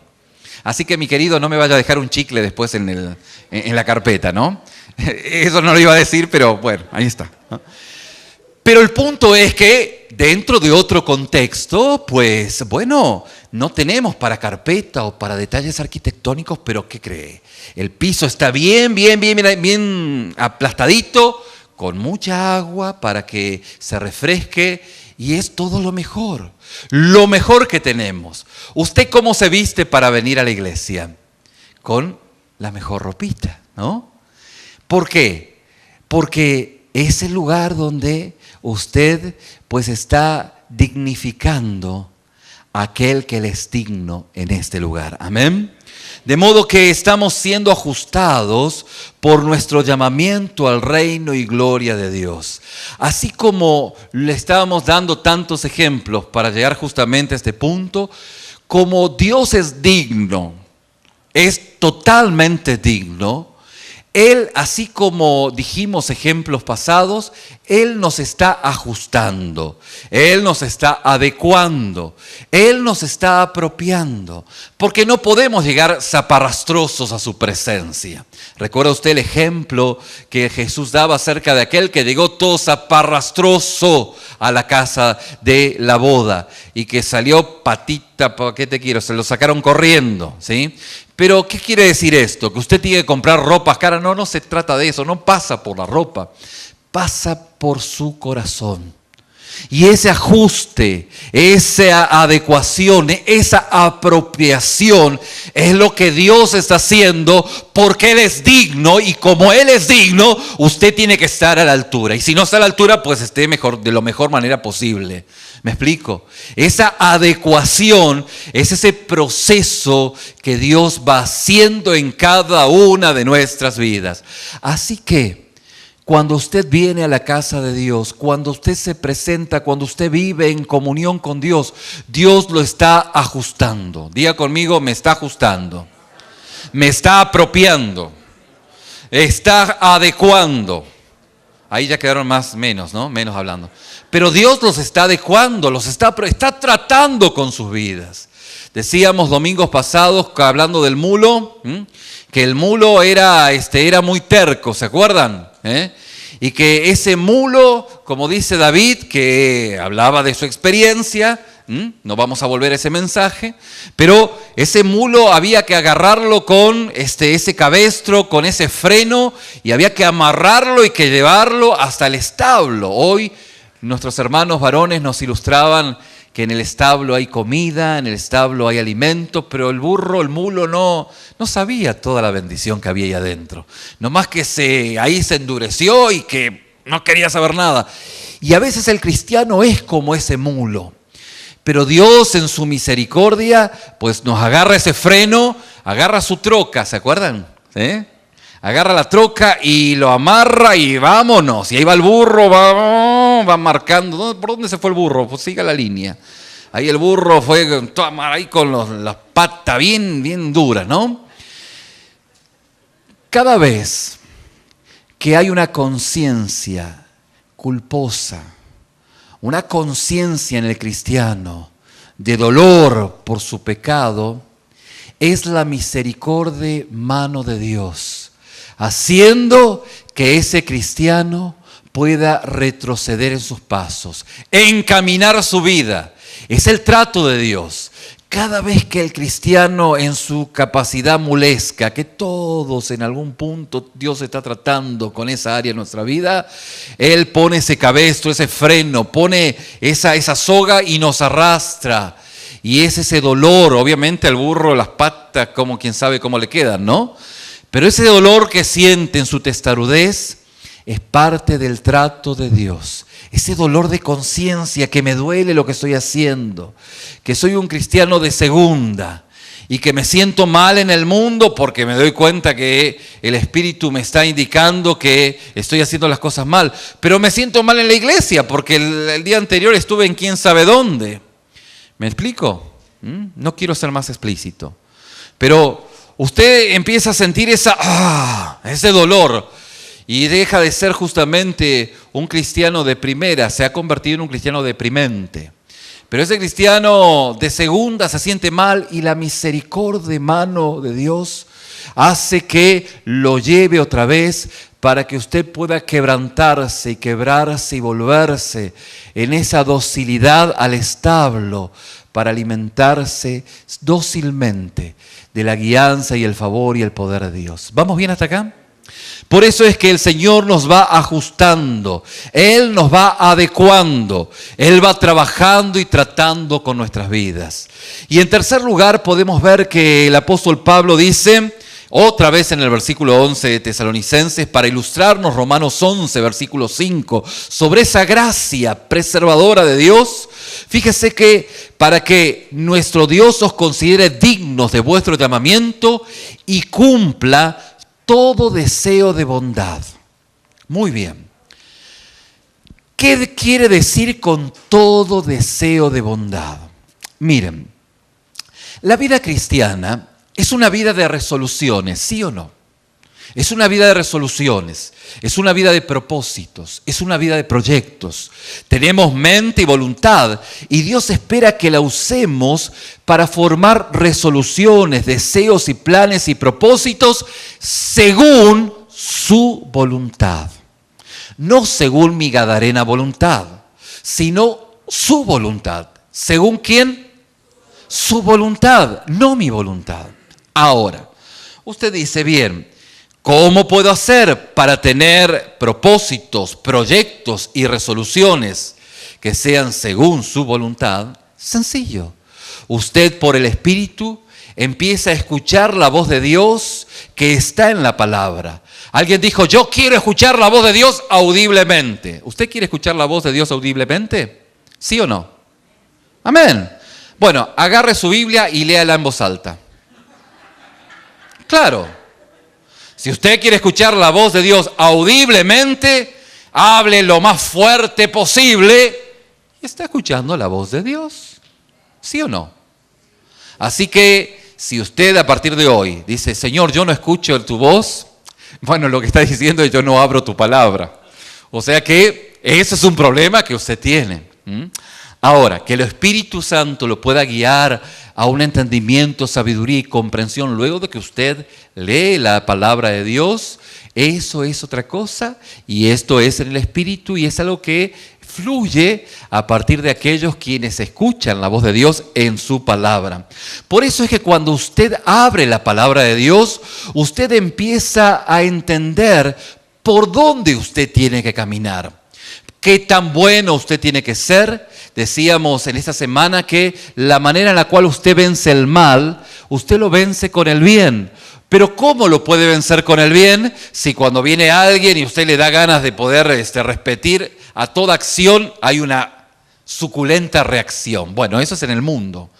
Así que mi querido, no me vaya a dejar un chicle después en la carpeta, ¿no? Eso no lo iba a decir, pero bueno, ahí está, ¿no? Pero el punto es que dentro de otro contexto, pues bueno, no tenemos para carpeta o para detalles arquitectónicos, pero ¿qué cree? El piso está bien aplastadito, con mucha agua para que se refresque y es todo lo mejor que tenemos. ¿Usted cómo se viste para venir a la iglesia? Con la mejor ropita, ¿no? ¿Por qué? Porque es el lugar donde usted pues está dignificando a aquel que le es digno en este lugar. Amén. De modo que estamos siendo ajustados por nuestro llamamiento al reino y gloria de Dios. Así como le estábamos dando tantos ejemplos para llegar justamente a este punto, como Dios es digno, es totalmente digno, Él, así como dijimos ejemplos pasados, Él nos está ajustando, Él nos está adecuando, Él nos está apropiando, porque no podemos llegar zaparrastrosos a su presencia. ¿Recuerda usted el ejemplo que Jesús daba acerca de aquel que llegó todo zaparrastroso a la casa de la boda y que salió patita, ¿qué te quiero? Se lo sacaron corriendo, ¿sí? Pero, ¿qué quiere decir esto? ¿Que usted tiene que comprar ropas caras? No se trata de eso, no pasa por la ropa, pasa por su corazón. Y ese ajuste, esa adecuación, esa apropiación es lo que Dios está haciendo porque Él es digno y como Él es digno, usted tiene que estar a la altura. Y si no está a la altura, pues esté de la mejor manera posible. ¿Me explico? Esa adecuación es ese proceso que Dios va haciendo en cada una de nuestras vidas. Así que cuando usted viene a la casa de Dios, cuando usted se presenta, cuando usted vive en comunión con Dios, Dios lo está ajustando. Diga conmigo, me está ajustando, me está apropiando, está adecuando. Ahí ya quedaron menos hablando. Pero Dios los está adecuando, está tratando con sus vidas. Decíamos domingos pasados, hablando del mulo, que el mulo era muy terco, ¿se acuerdan? Y que ese mulo, como dice David, que hablaba de su experiencia, no vamos a volver a ese mensaje, pero ese mulo había que agarrarlo con ese cabestro, con ese freno, y había que amarrarlo y que llevarlo hasta el establo. Hoy nuestros hermanos varones nos ilustraban que en el establo hay comida, en el establo hay alimento, pero el mulo no sabía toda la bendición que había ahí adentro. Nomás que ahí se endureció y que no quería saber nada. Y a veces el cristiano es como ese mulo. Pero Dios en su misericordia pues nos agarra ese freno, agarra su troca, ¿se acuerdan? Agarra la troca y lo amarra y vámonos. Y ahí va el burro, va marcando. ¿Por dónde se fue el burro? Pues siga la línea. Ahí el burro fue ahí con las patas bien duras, ¿no? Cada vez que hay una conciencia culposa, una conciencia en el cristiano de dolor por su pecado, es la misericordia mano de Dios, haciendo que ese cristiano pueda retroceder en sus pasos, encaminar su vida. Es el trato de Dios. Cada vez que el cristiano en su capacidad mulesca, que todos en algún punto Dios está tratando con esa área de nuestra vida, Él pone ese cabestro, ese freno, pone esa soga y nos arrastra. Y es ese dolor, obviamente al burro las patas, como quien sabe cómo le quedan, ¿no? Pero ese dolor que siente en su testarudez es parte del trato de Dios. Ese dolor de conciencia que me duele lo que estoy haciendo, que soy un cristiano de segunda y que me siento mal en el mundo porque me doy cuenta que el Espíritu me está indicando que estoy haciendo las cosas mal. Pero me siento mal en la iglesia porque el día anterior estuve en quién sabe dónde. ¿Me explico? No quiero ser más explícito. Pero usted empieza a sentir ese dolor y deja de ser justamente un cristiano de primera, se ha convertido en un cristiano deprimente. Pero ese cristiano de segunda se siente mal y la misericordia mano de Dios hace que lo lleve otra vez para que usted pueda quebrantarse y quebrarse y volverse en esa docilidad al establo para alimentarse dócilmente de la guianza y el favor y el poder de Dios. ¿Vamos bien hasta acá? Por eso es que el Señor nos va ajustando, Él nos va adecuando, Él va trabajando y tratando con nuestras vidas. Y en tercer lugar podemos ver que el apóstol Pablo dice, otra vez en el versículo 11 de Tesalonicenses, para ilustrarnos Romanos 11, versículo 5, sobre esa gracia preservadora de Dios, fíjese que para que nuestro Dios os considere dignos de vuestro llamamiento y cumpla todo deseo de bondad. Muy bien. ¿Qué quiere decir con todo deseo de bondad? Miren, la vida cristiana es una vida de resoluciones, ¿sí o no? Es una vida de resoluciones, es una vida de propósitos, es una vida de proyectos. Tenemos mente y voluntad y Dios espera que la usemos para formar resoluciones, deseos y planes y propósitos según su voluntad. No según mi gadarena voluntad, sino su voluntad. ¿Según quién? Su voluntad, no mi voluntad. Ahora, usted dice, bien, ¿cómo puedo hacer para tener propósitos, proyectos y resoluciones que sean según su voluntad? Sencillo. Usted por el Espíritu empieza a escuchar la voz de Dios que está en la palabra. Alguien dijo, yo quiero escuchar la voz de Dios audiblemente. ¿Usted quiere escuchar la voz de Dios audiblemente? ¿Sí o no? Amén. Bueno, agarre su Biblia y léala en voz alta. Claro. Si usted quiere escuchar la voz de Dios audiblemente, hable lo más fuerte posible y está escuchando la voz de Dios. ¿Sí o no? Así que si usted a partir de hoy dice, Señor, yo no escucho tu voz, bueno, lo que está diciendo es yo no abro tu palabra. O sea que ese es un problema que usted tiene. Ahora, que el Espíritu Santo lo pueda guiar a un entendimiento, sabiduría y comprensión luego de que usted lee la palabra de Dios, eso es otra cosa, y esto es en el Espíritu, y es algo que fluye a partir de aquellos quienes escuchan la voz de Dios en su palabra. Por eso es que cuando usted abre la palabra de Dios, usted empieza a entender por dónde usted tiene que caminar, qué tan bueno usted tiene que ser. Decíamos en esta semana que la manera en la cual usted vence el mal, usted lo vence con el bien. Pero ¿cómo lo puede vencer con el bien si cuando viene alguien y usted le da ganas de poder repetir a toda acción hay una suculenta reacción? Bueno, eso es en el mundo.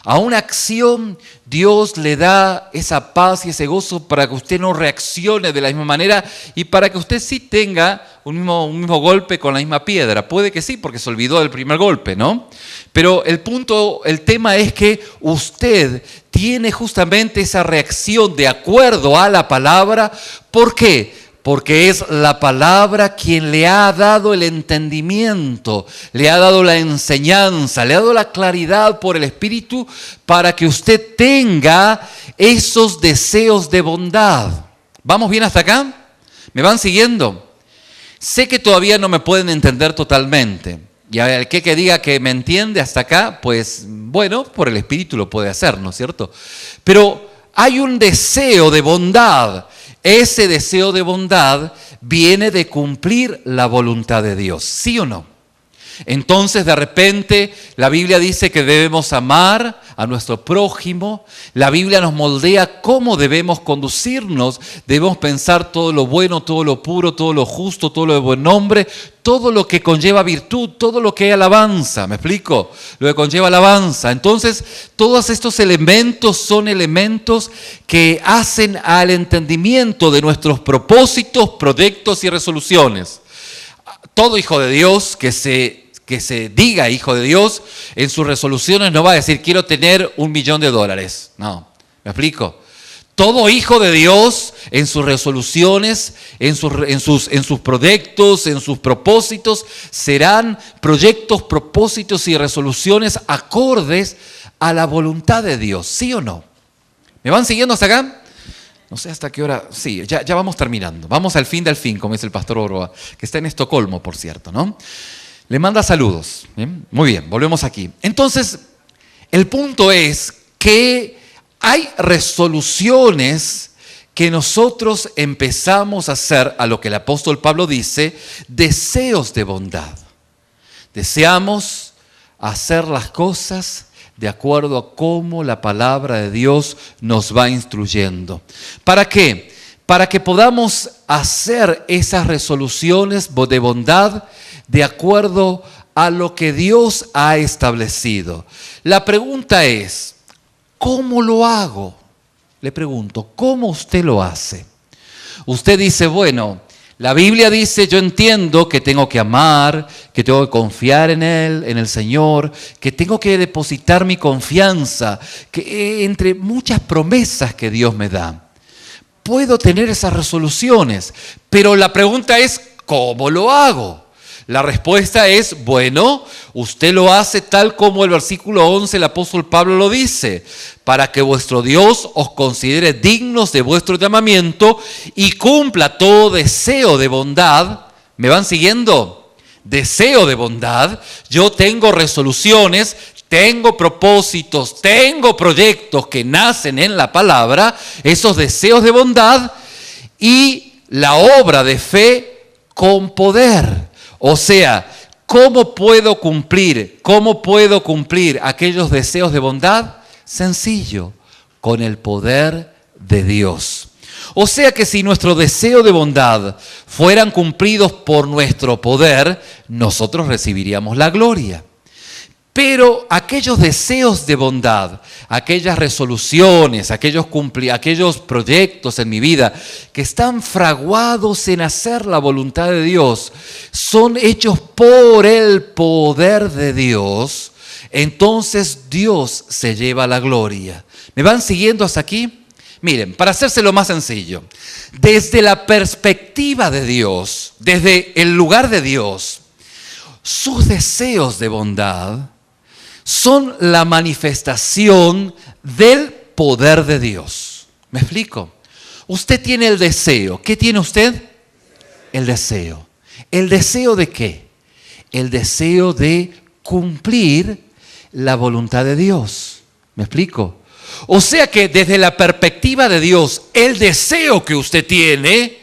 A una acción Dios le da esa paz y ese gozo para que usted no reaccione de la misma manera y para que usted sí tenga un mismo golpe con la misma piedra. Puede que sí, porque se olvidó del primer golpe, ¿no? Pero el tema es que usted tiene justamente esa reacción de acuerdo a la palabra. ¿Por qué? Porque es la palabra quien le ha dado el entendimiento, le ha dado la enseñanza, le ha dado la claridad por el Espíritu para que usted tenga esos deseos de bondad. ¿Vamos bien hasta acá? ¿Me van siguiendo? Sé que todavía no me pueden entender totalmente. Y al que diga que me entiende hasta acá, pues bueno, por el Espíritu lo puede hacer, ¿no es cierto? Pero hay un deseo de bondad. Ese deseo de bondad viene de cumplir la voluntad de Dios, ¿sí o no? Entonces de repente la Biblia dice que debemos amar a nuestro prójimo. La Biblia nos moldea cómo debemos conducirnos. Debemos pensar todo lo bueno, todo lo puro, todo lo justo, todo lo de buen nombre, todo lo que conlleva virtud, todo lo que hay alabanza. ¿Me explico? Lo que conlleva alabanza. Entonces todos estos elementos son elementos que hacen al entendimiento de nuestros propósitos, proyectos y resoluciones. Todo hijo de Dios que se diga hijo de Dios, en sus resoluciones no va a decir quiero tener $1.000.000. No, ¿me explico? Todo hijo de Dios en sus resoluciones, en sus proyectos, en sus propósitos, serán proyectos, propósitos y resoluciones acordes a la voluntad de Dios, ¿sí o no? ¿Me van siguiendo hasta acá? No sé hasta qué hora. Sí, ya vamos terminando. Vamos al fin del fin, como dice el pastor Oroa, que está en Estocolmo, por cierto, ¿no? Le manda saludos. ¿Bien? Muy bien, volvemos aquí. Entonces, el punto es que hay resoluciones que nosotros empezamos a hacer, a lo que el apóstol Pablo dice, deseos de bondad. Deseamos hacer las cosas de acuerdo a cómo la palabra de Dios nos va instruyendo. ¿Para qué? Para que podamos hacer esas resoluciones de bondad de acuerdo a lo que Dios ha establecido. La pregunta es, ¿cómo lo hago? Le pregunto, ¿cómo usted lo hace? Usted dice, bueno, la Biblia dice, yo entiendo que tengo que amar, que tengo que confiar en Él, en el Señor, que tengo que depositar mi confianza, que entre muchas promesas que Dios me da. Puedo tener esas resoluciones, pero la pregunta es, ¿cómo lo hago? La respuesta es, bueno, usted lo hace tal como el versículo 11, el apóstol Pablo lo dice, para que vuestro Dios os considere dignos de vuestro llamamiento y cumpla todo deseo de bondad. ¿Me van siguiendo? Deseo de bondad. Yo tengo resoluciones, tengo propósitos, tengo proyectos que nacen en la palabra, esos deseos de bondad y la obra de fe con poder. O sea, ¿cómo puedo cumplir aquellos deseos de bondad? Sencillo, con el poder de Dios. O sea que si nuestro deseo de bondad fueran cumplidos por nuestro poder, nosotros recibiríamos la gloria. Pero aquellos deseos de bondad, aquellas resoluciones, aquellos proyectos en mi vida que están fraguados en hacer la voluntad de Dios, son hechos por el poder de Dios, entonces Dios se lleva la gloria. ¿Me van siguiendo hasta aquí? Miren, para hacérselo más sencillo, desde la perspectiva de Dios, desde el lugar de Dios, sus deseos de bondad son la manifestación del poder de Dios. ¿Me explico? Usted tiene el deseo. ¿Qué tiene usted? El deseo. ¿El deseo de qué? El deseo de cumplir la voluntad de Dios. ¿Me explico? O sea que desde la perspectiva de Dios, el deseo que usted tiene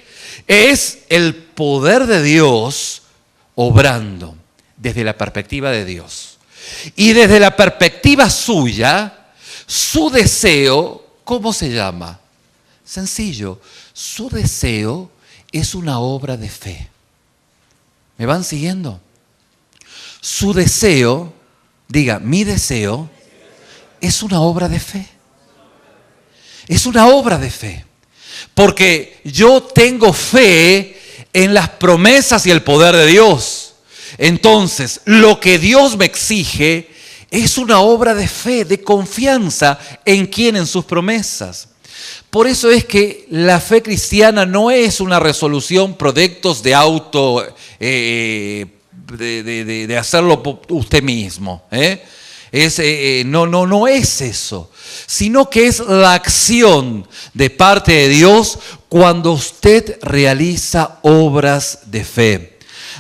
es el poder de Dios obrando desde la perspectiva de Dios. Y desde la perspectiva suya, su deseo, ¿cómo se llama? Sencillo, su deseo es una obra de fe. ¿Me van siguiendo? Su deseo, diga, mi deseo, es una obra de fe. Es una obra de fe. Porque yo tengo fe en las promesas y el poder de Dios. Entonces, lo que Dios me exige es una obra de fe, de confianza en quién, en sus promesas. Por eso es que la fe cristiana no es una resolución, proyectos de auto, de hacerlo usted mismo. No es eso, sino que es la acción de parte de Dios cuando usted realiza obras de fe.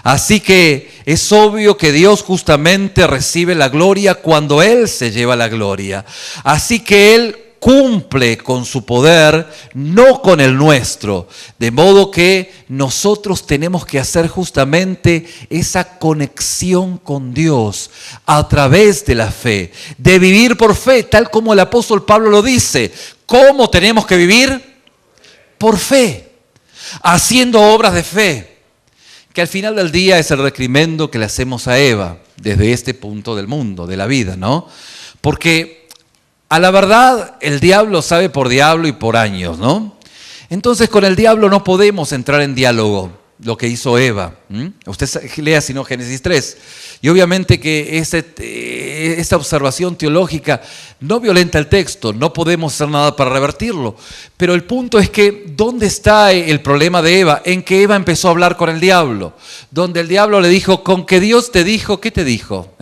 Así que es obvio que Dios justamente recibe la gloria cuando Él se lleva la gloria. Así que Él cumple con su poder, no con el nuestro. De modo que nosotros tenemos que hacer justamente esa conexión con Dios a través de la fe. De vivir por fe, tal como el apóstol Pablo lo dice. ¿Cómo tenemos que vivir? Por fe, haciendo obras de fe. Que al final del día es el recrimendo que le hacemos a Eva desde este punto del mundo, de la vida, ¿no? Porque a la verdad el diablo sabe por diablo y por años, ¿no? Entonces con el diablo no podemos entrar en diálogo, lo que hizo Eva. Usted lea si no Génesis 3. Y obviamente que esta observación teológica no violenta el texto, no podemos hacer nada para revertirlo. Pero el punto es que, ¿dónde está el problema de Eva? En que Eva empezó a hablar con el diablo. Donde el diablo le dijo, con que Dios te dijo, ¿qué te dijo?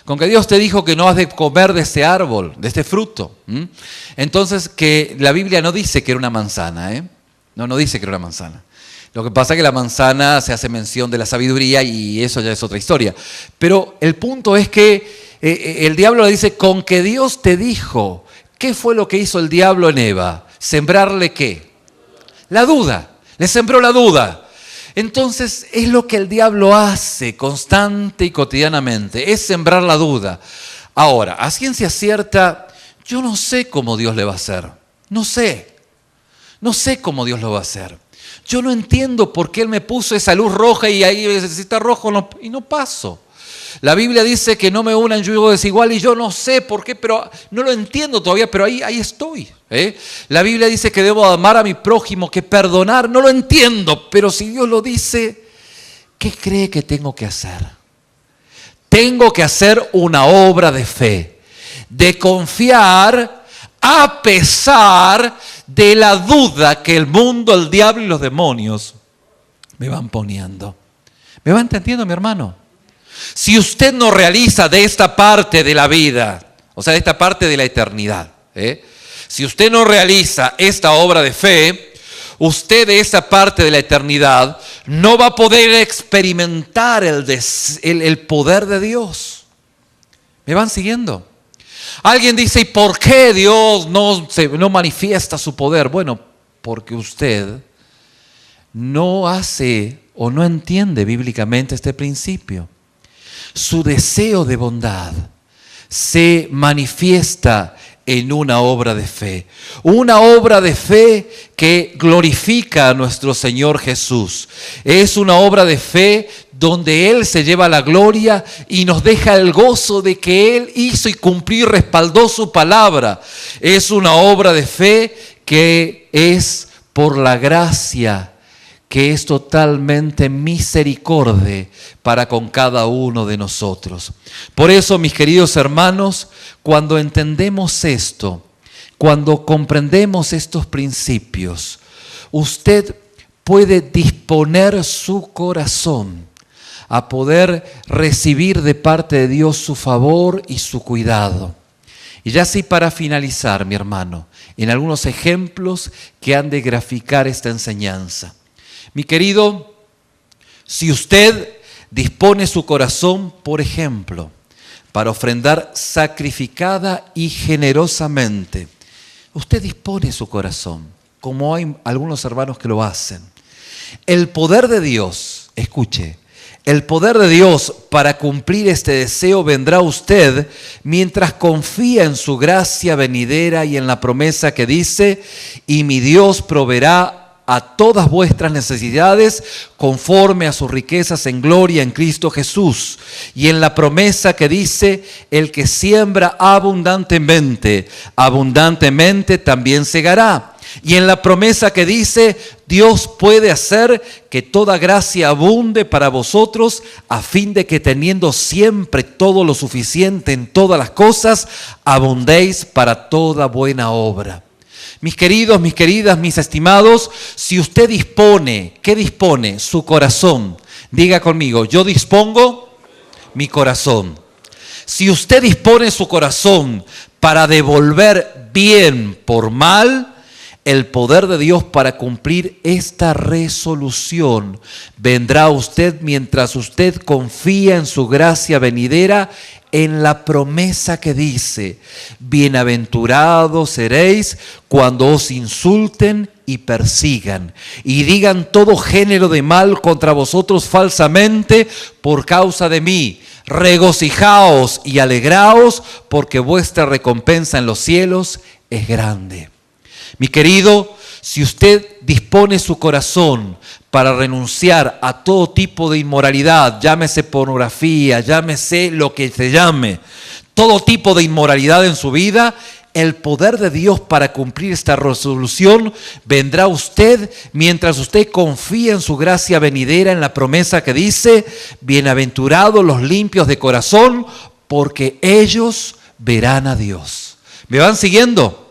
Con que Dios te dijo que no has de comer de este árbol, de este fruto. Entonces, que la Biblia no dice que era una manzana, No dice que era una manzana. Lo que pasa es que la manzana se hace mención de la sabiduría y eso ya es otra historia. Pero el punto es que el diablo le dice, con que Dios te dijo. ¿Qué fue lo que hizo el diablo en Eva? ¿Sembrarle qué? La duda. Le sembró la duda. Entonces es lo que el diablo hace constante y cotidianamente, es sembrar la duda. Ahora, a ciencia cierta, yo no sé cómo Dios le va a hacer. No sé cómo Dios lo va a hacer. Yo no entiendo por qué Él me puso esa luz roja y ahí si está rojo y no paso. La Biblia dice que no me una en yugo desigual y yo no sé por qué, pero no lo entiendo todavía, pero ahí estoy. La Biblia dice que debo amar a mi prójimo, que perdonar, no lo entiendo, pero si Dios lo dice, ¿qué cree que tengo que hacer? Tengo que hacer una obra de fe, de confiar a pesar de la duda que el mundo, el diablo y los demonios me van poniendo. ¿Me va entendiendo, mi hermano? Si usted no realiza de esta parte de la vida, o sea, de esta parte de la eternidad, si usted no realiza esta obra de fe, usted de esa parte de la eternidad no va a poder experimentar el poder de Dios. ¿Me van siguiendo? Alguien dice, ¿y por qué Dios no manifiesta su poder? Bueno, porque usted no hace o no entiende bíblicamente este principio. Su deseo de bondad se manifiesta en una obra de fe. Una obra de fe que glorifica a nuestro Señor Jesús. Es una obra de fe donde Él se lleva la gloria y nos deja el gozo de que Él hizo y cumplió y respaldó su palabra. Es una obra de fe que es por la gracia, que es totalmente misericordia para con cada uno de nosotros. Por eso, mis queridos hermanos, cuando entendemos esto, cuando comprendemos estos principios, usted puede disponer su corazón a poder recibir de parte de Dios su favor y su cuidado. Y ya así para finalizar, mi hermano, en algunos ejemplos que han de graficar esta enseñanza. Mi querido, si usted dispone su corazón, por ejemplo, para ofrendar sacrificada y generosamente, usted dispone su corazón, como hay algunos hermanos que lo hacen. El poder de Dios, escuche, el poder de Dios para cumplir este deseo vendrá a usted mientras confía en su gracia venidera y en la promesa que dice: y mi Dios proveerá a todas vuestras necesidades conforme a sus riquezas en gloria en Cristo Jesús. Y en la promesa que dice: el que siembra abundantemente, abundantemente también segará. Y en la promesa que dice: Dios puede hacer que toda gracia abunde para vosotros, a fin de que teniendo siempre todo lo suficiente en todas las cosas, abundéis para toda buena obra. Mis queridos, mis queridas, mis estimados, si usted dispone, ¿qué dispone? Su corazón. Diga conmigo: yo dispongo mi corazón. Si usted dispone su corazón para devolver bien por mal, el poder de Dios para cumplir esta resolución vendrá a usted mientras usted confía en su gracia venidera, en la promesa que dice: bienaventurados seréis cuando os insulten y persigan y digan todo género de mal contra vosotros falsamente por causa de mí. Regocijaos y alegraos, porque vuestra recompensa en los cielos es grande. Mi querido, si usted dispone su corazón para renunciar a todo tipo de inmoralidad, llámese pornografía, llámese lo que se llame, todo tipo de inmoralidad en su vida, el poder de Dios para cumplir esta resolución vendrá a usted mientras usted confía en su gracia venidera, en la promesa que dice: bienaventurados los limpios de corazón, porque ellos verán a Dios. ¿Me van siguiendo?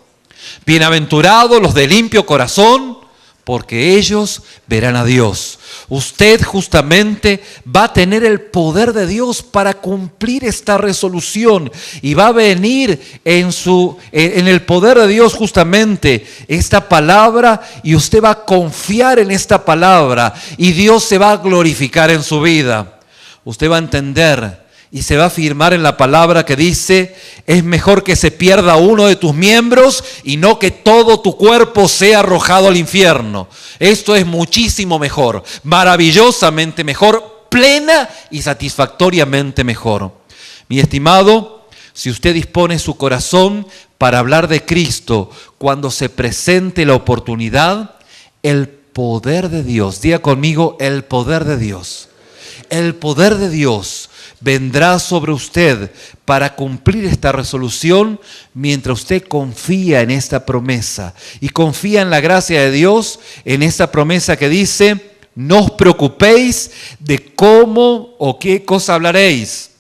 Bienaventurados los de limpio corazón, porque ellos verán a Dios. Usted justamente va a tener el poder de Dios para cumplir esta resolución, y va a venir en el poder de Dios justamente esta palabra, y usted va a confiar en esta palabra y Dios se va a glorificar en su vida. Usted va a entender y se va a afirmar en la palabra que dice: es mejor que se pierda uno de tus miembros y no que todo tu cuerpo sea arrojado al infierno. Esto es muchísimo mejor, maravillosamente mejor, plena y satisfactoriamente mejor. Mi estimado, si usted dispone su corazón para hablar de Cristo cuando se presente la oportunidad, el poder de Dios, diga conmigo: el poder de Dios. El poder de Dios vendrá sobre usted para cumplir esta resolución mientras usted confía en esta promesa y confía en la gracia de Dios, en esta promesa que dice: no os preocupéis de cómo o qué cosa hablaréis,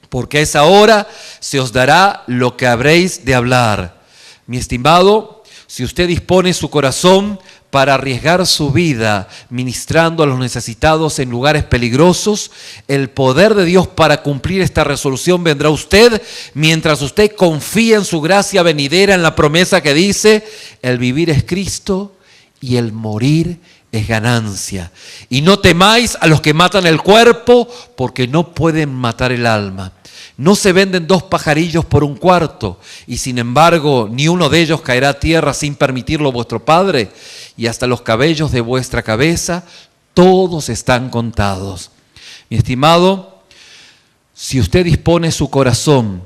porque a esa hora se os dará lo que habréis de hablar. Mi estimado, si usted dispone su corazón para arriesgar su vida ministrando a los necesitados en lugares peligrosos, el poder de Dios para cumplir esta resolución vendrá a usted mientras usted confía en su gracia venidera, en la promesa que dice: el vivir es Cristo y el morir es ganancia. Y no temáis a los que matan el cuerpo, porque no pueden matar el alma. No se venden 2 pajarillos por un cuarto, y sin embargo ni uno de ellos caerá a tierra sin permitirlo vuestro Padre, y hasta los cabellos de vuestra cabeza todos están contados. Mi estimado, si usted dispone su corazón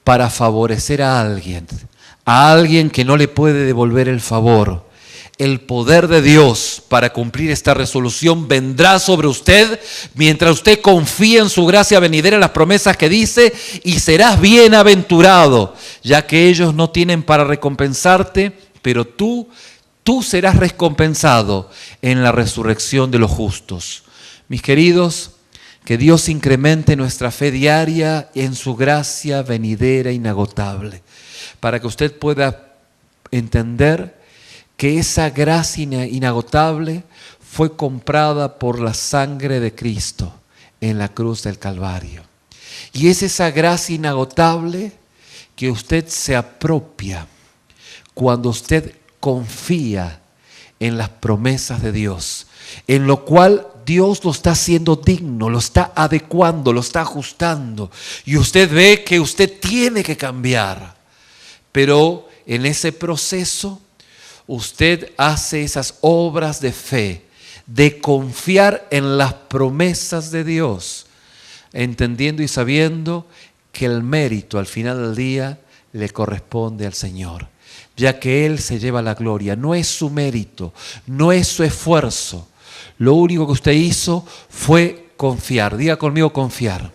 para favorecer a alguien que no le puede devolver el favor, el poder de Dios para cumplir esta resolución vendrá sobre usted mientras usted confía en su gracia venidera, en las promesas que dice: y serás bienaventurado, ya que ellos no tienen para recompensarte, pero tú serás recompensado en la resurrección de los justos. Mis queridos, que Dios incremente nuestra fe diaria en su gracia venidera inagotable, para que usted pueda entender que esa gracia inagotable fue comprada por la sangre de Cristo. en la cruz del Calvario. Y es esa gracia inagotable que usted se apropia cuando usted confía en las promesas de Dios, en lo cual Dios lo está haciendo digno, lo está adecuando, lo está ajustando. Y usted ve que usted tiene que cambiar. Pero en ese proceso, usted hace esas obras de fe, de confiar en las promesas de Dios, entendiendo y sabiendo que el mérito al final del día le corresponde al Señor, ya que Él se lleva la gloria. No es su mérito, no es su esfuerzo. Lo único que usted hizo fue confiar. Diga conmigo, confiar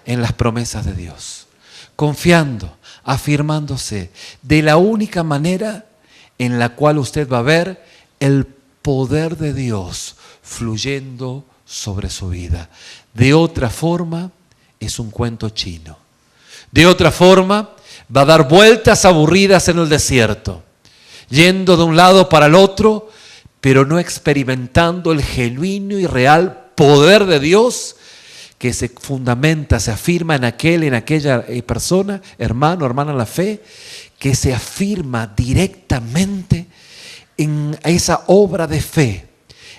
en las promesas de Dios. Confiando, afirmándose de la única manera en la cual usted va a ver el poder de Dios fluyendo sobre su vida. De otra forma, es un cuento chino. De otra forma, va a dar vueltas aburridas en el desierto, yendo de un lado para el otro, pero no experimentando el genuino y real poder de Dios que se fundamenta, se afirma en aquella persona, hermano, hermana en la fe, que se afirma directamente en esa obra de fe,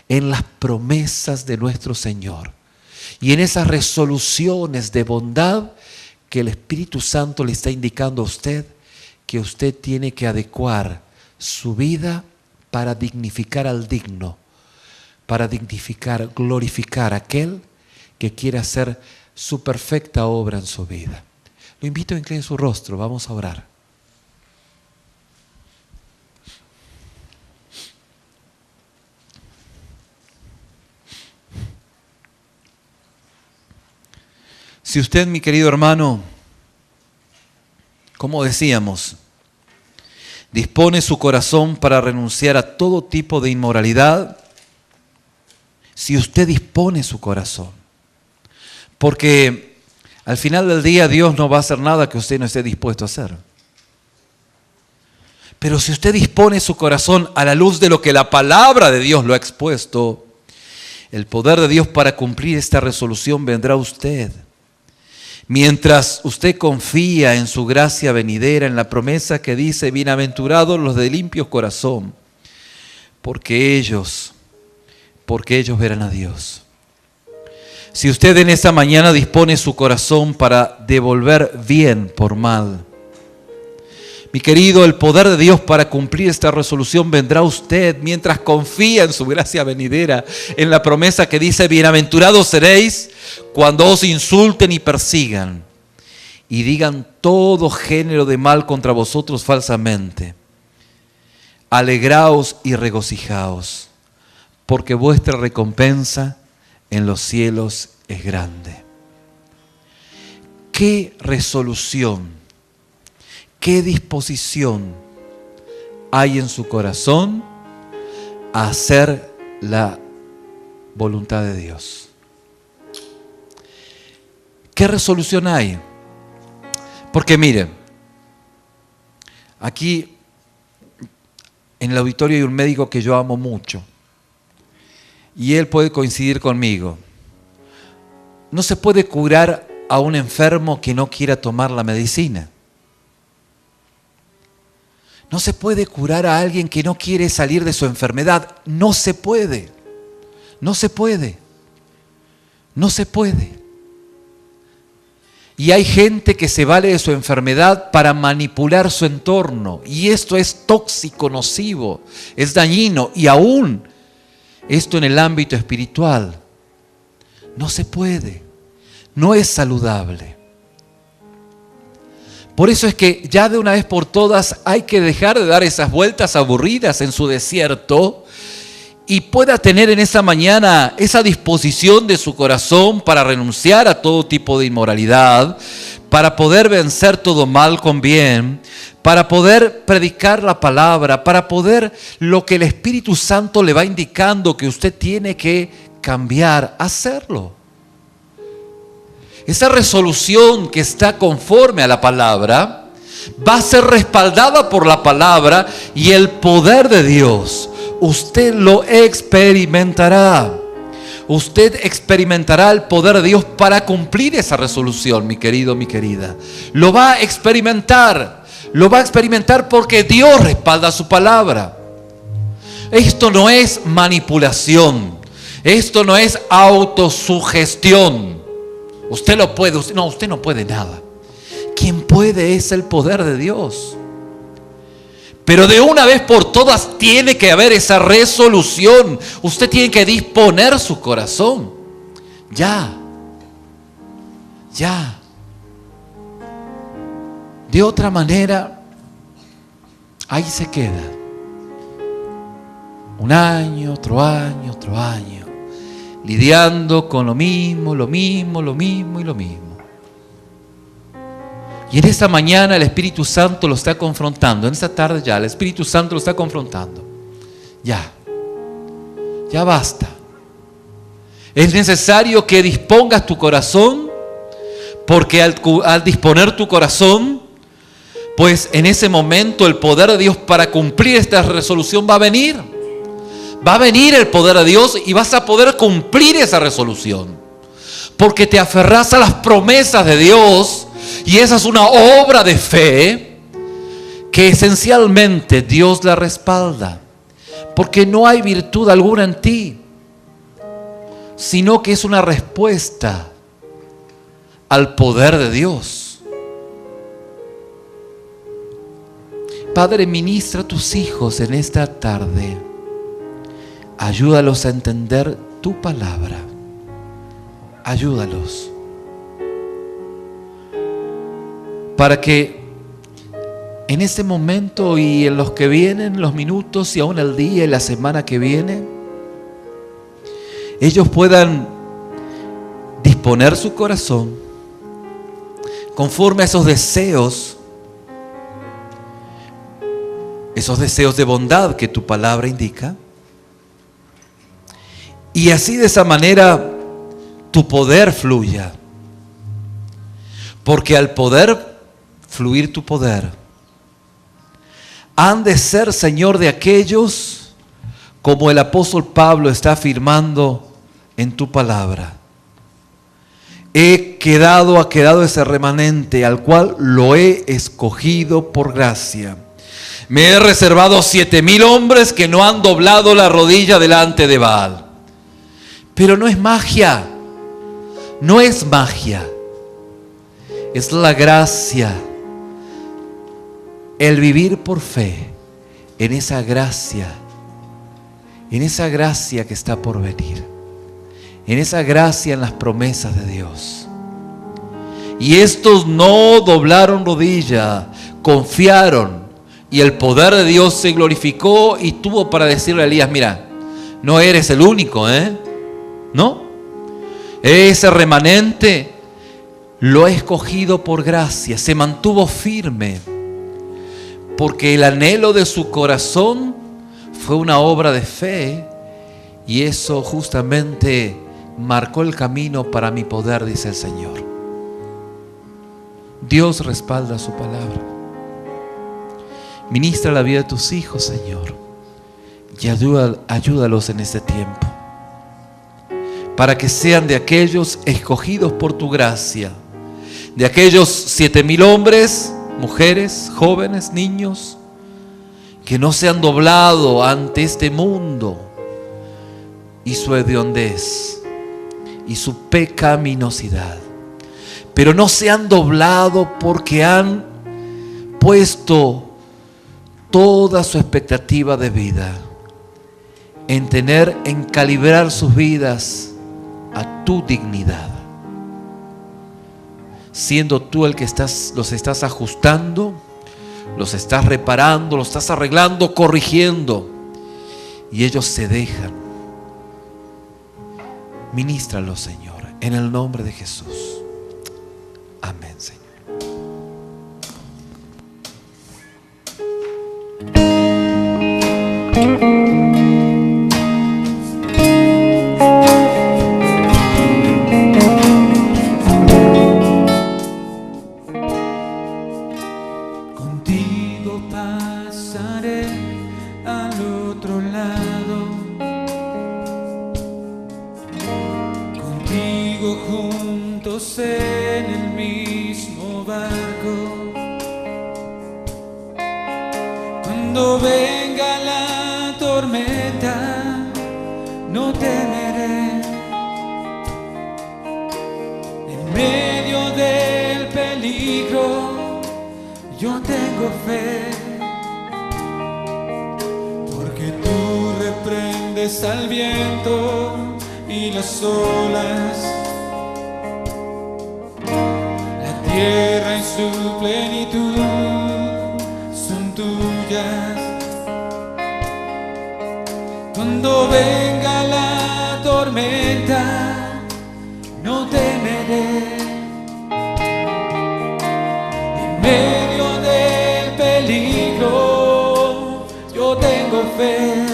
en las promesas de nuestro Señor y en esas resoluciones de bondad que el Espíritu Santo le está indicando a usted que usted tiene que adecuar su vida para dignificar al digno, para dignificar, glorificar a aquel que quiere hacer su perfecta obra en su vida. Lo invito a inclinar su rostro, vamos a orar. Si usted, mi querido hermano, como decíamos, dispone su corazón para renunciar a todo tipo de inmoralidad, si usted dispone su corazón, porque al final del día Dios no va a hacer nada que usted no esté dispuesto a hacer. Pero si usted dispone su corazón a la luz de lo que la palabra de Dios lo ha expuesto, el poder de Dios para cumplir esta resolución vendrá a usted. Mientras usted confía en su gracia venidera, en la promesa que dice, bienaventurados los de limpio corazón, porque ellos verán a Dios. Si usted en esta mañana dispone su corazón para devolver bien por mal, mi querido, el poder de Dios para cumplir esta resolución vendrá a usted mientras confía en su gracia venidera, en la promesa que dice, bienaventurados seréis cuando os insulten y persigan y digan todo género de mal contra vosotros falsamente. Alegraos y regocijaos, porque vuestra recompensa en los cielos es grande. ¿Qué resolución? ¿Qué disposición hay en su corazón a hacer la voluntad de Dios? ¿Qué resolución hay? Porque mire, aquí en el auditorio hay un médico que yo amo mucho y él puede coincidir conmigo. No se puede curar a un enfermo que no quiera tomar la medicina. No se puede curar a alguien que no quiere salir de su enfermedad. No se puede. No se puede. No se puede. Y hay gente que se vale de su enfermedad para manipular su entorno. Y esto es tóxico, nocivo, es dañino. Y aún esto en el ámbito espiritual. No se puede. No es saludable. Por eso es que ya de una vez por todas hay que dejar de dar esas vueltas aburridas en su desierto y pueda tener en esa mañana esa disposición de su corazón para renunciar a todo tipo de inmoralidad, para poder vencer todo mal con bien, para poder predicar la palabra, para poder lo que el Espíritu Santo le va indicando que usted tiene que cambiar, hacerlo. Esa resolución que está conforme a la palabra va a ser respaldada por la palabra y el poder de Dios. Usted lo experimentará. usted experimentará el poder de Dios para cumplir esa resolución, mi querido, mi querida. Lo va a experimentar. Lo va a experimentar porque Dios respalda su palabra. Esto no es manipulación. Esto no es autosugestión. Usted lo puede. Usted no puede nada. Quien puede es el poder de Dios. Pero de una vez por todas tiene que haber esa resolución. Usted tiene que disponer su corazón. Ya. De otra manera, ahí se queda. Un año, otro año, lidiando con lo mismo. Y en esta mañana el Espíritu Santo lo está confrontando. En esta tarde ya el Espíritu Santo lo está confrontando. Ya basta. Es necesario que dispongas tu corazón, porque al disponer tu corazón, pues en ese momento el poder de Dios para cumplir esta resolución va a venir. Va a venir el poder de Dios y vas a poder cumplir esa resolución. Porque te aferrás a las promesas de Dios. Y esa es una obra de fe que esencialmente Dios la respalda. Porque no hay virtud alguna en ti, sino que es una respuesta al poder de Dios. Padre, ministra a tus hijos en esta tarde. Ayúdalos a entender tu palabra. Ayúdalos. Para que en este momento y en los que vienen, los minutos y aún el día y la semana que viene, ellos puedan disponer su corazón conforme a esos deseos de bondad que tu palabra indica. Y así de esa manera tu poder fluya. Porque al poder fluir tu poder, han de ser, Señor, de aquellos, como el apóstol Pablo está afirmando en tu palabra. Ha quedado ese remanente al cual lo he escogido por gracia. Me he reservado 7,000 hombres que no han doblado la rodilla delante de Baal. Pero no es magia. No es magia. Es la gracia. El vivir por fe en esa gracia que está por venir, en esa gracia en las promesas de Dios. Y estos no doblaron rodilla, confiaron, y el poder de Dios se glorificó y tuvo para decirle a Elías: mira, no eres el único, ¿no? Ese remanente lo he escogido por gracia, se mantuvo firme. Porque el anhelo de su corazón fue una obra de fe, y eso justamente marcó el camino para mi poder, dice el Señor. Dios respalda su palabra. Ministra la vida de tus hijos, Señor, y ayúdalos en este tiempo, para que sean de aquellos escogidos por tu gracia, de aquellos 7,000 hombres, mujeres, jóvenes, niños, que no se han doblado ante este mundo y su hediondez y su pecaminosidad, pero no se han doblado porque han puesto toda su expectativa de vida en calibrar sus vidas a tu dignidad, siendo tú el que los estás ajustando, los estás reparando, los estás arreglando, corrigiendo, y ellos se dejan. Ministralo, Señor, en el nombre de Jesús. Amén, Señor. Contigo pasaré al otro lado. en el mismo barco. Cuando venga la tormenta, no temeré. En medio del peligro, yo tengo fe. Porque tú reprendes al viento y las olas. La tierra y su plenitud son tuyas. Cuando venga la tormenta, no temeré. En medio del peligro, yo tengo fe.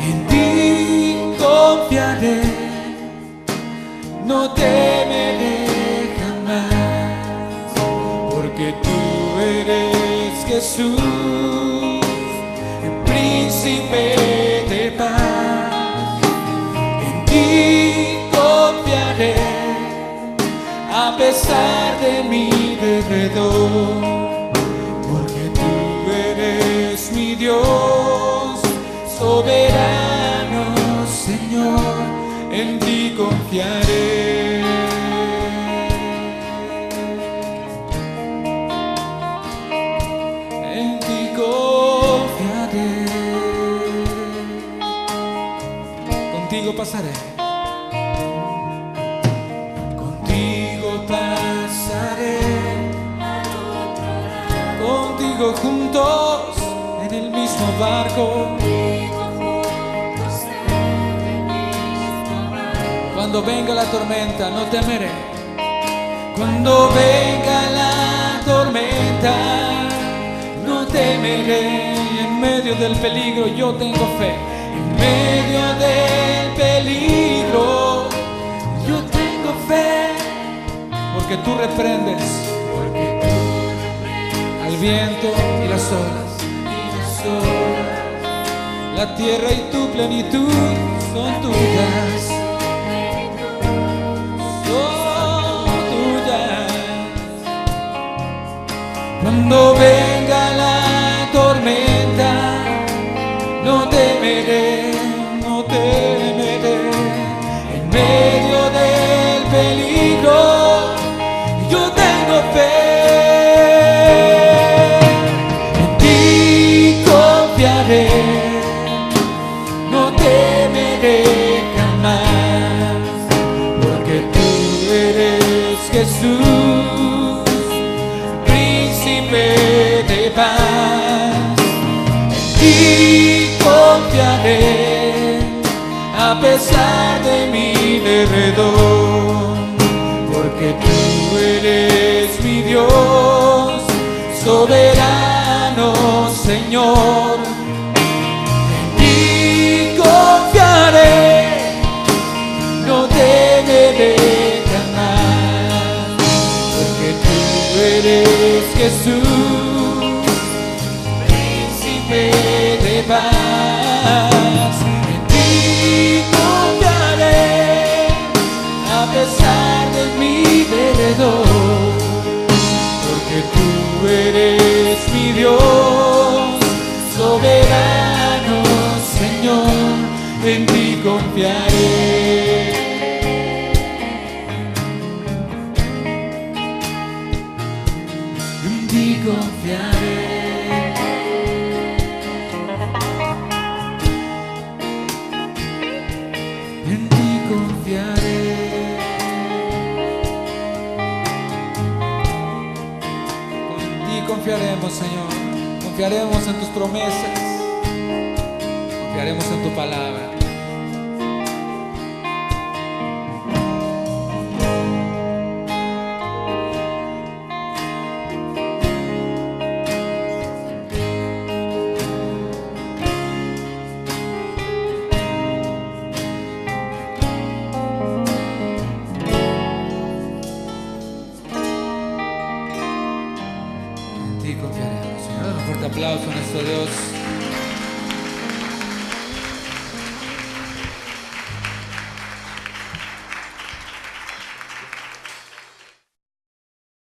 En ti confiaré, no temeré jamás, porque tú eres Jesús, el príncipe de paz. En ti confiaré, a pesar de mi derredor, porque tú eres mi Dios, soberano Señor, en ti confiaré. En ti confiaré. Contigo pasaré. Contigo pasaré. Contigo juntos en el mismo barco. Cuando venga la tormenta, no temeré. Cuando venga la tormenta, no temeré. En medio del peligro yo tengo fe. En medio del peligro yo tengo fe. Porque tú reprendes al viento y las olas. La tierra y tu plenitud son tuyas. Cuando venga la tormenta, no temeré, no temeré. En medio del peligro, yo tengo fe. En ti confiaré, no temeré jamás, porque tú eres Jesús, de paz. Y confiaré, a pesar de mi derredor, porque tú eres mi Dios, soberano Señor. En ti confiaré, no temeré jamás, porque tú eres Jesús, príncipe de paz. En ti confiaré, a pesar de mi derredor, porque tú eres mi Dios, soberano Señor. En ti confiaré. En ti confiaré. En ti confiaré. En ti confiaremos, Señor. Confiaremos en tus promesas. Confiaremos en tu palabra. En ti confiaremos, Señor. Un fuerte aplauso a nuestro Dios.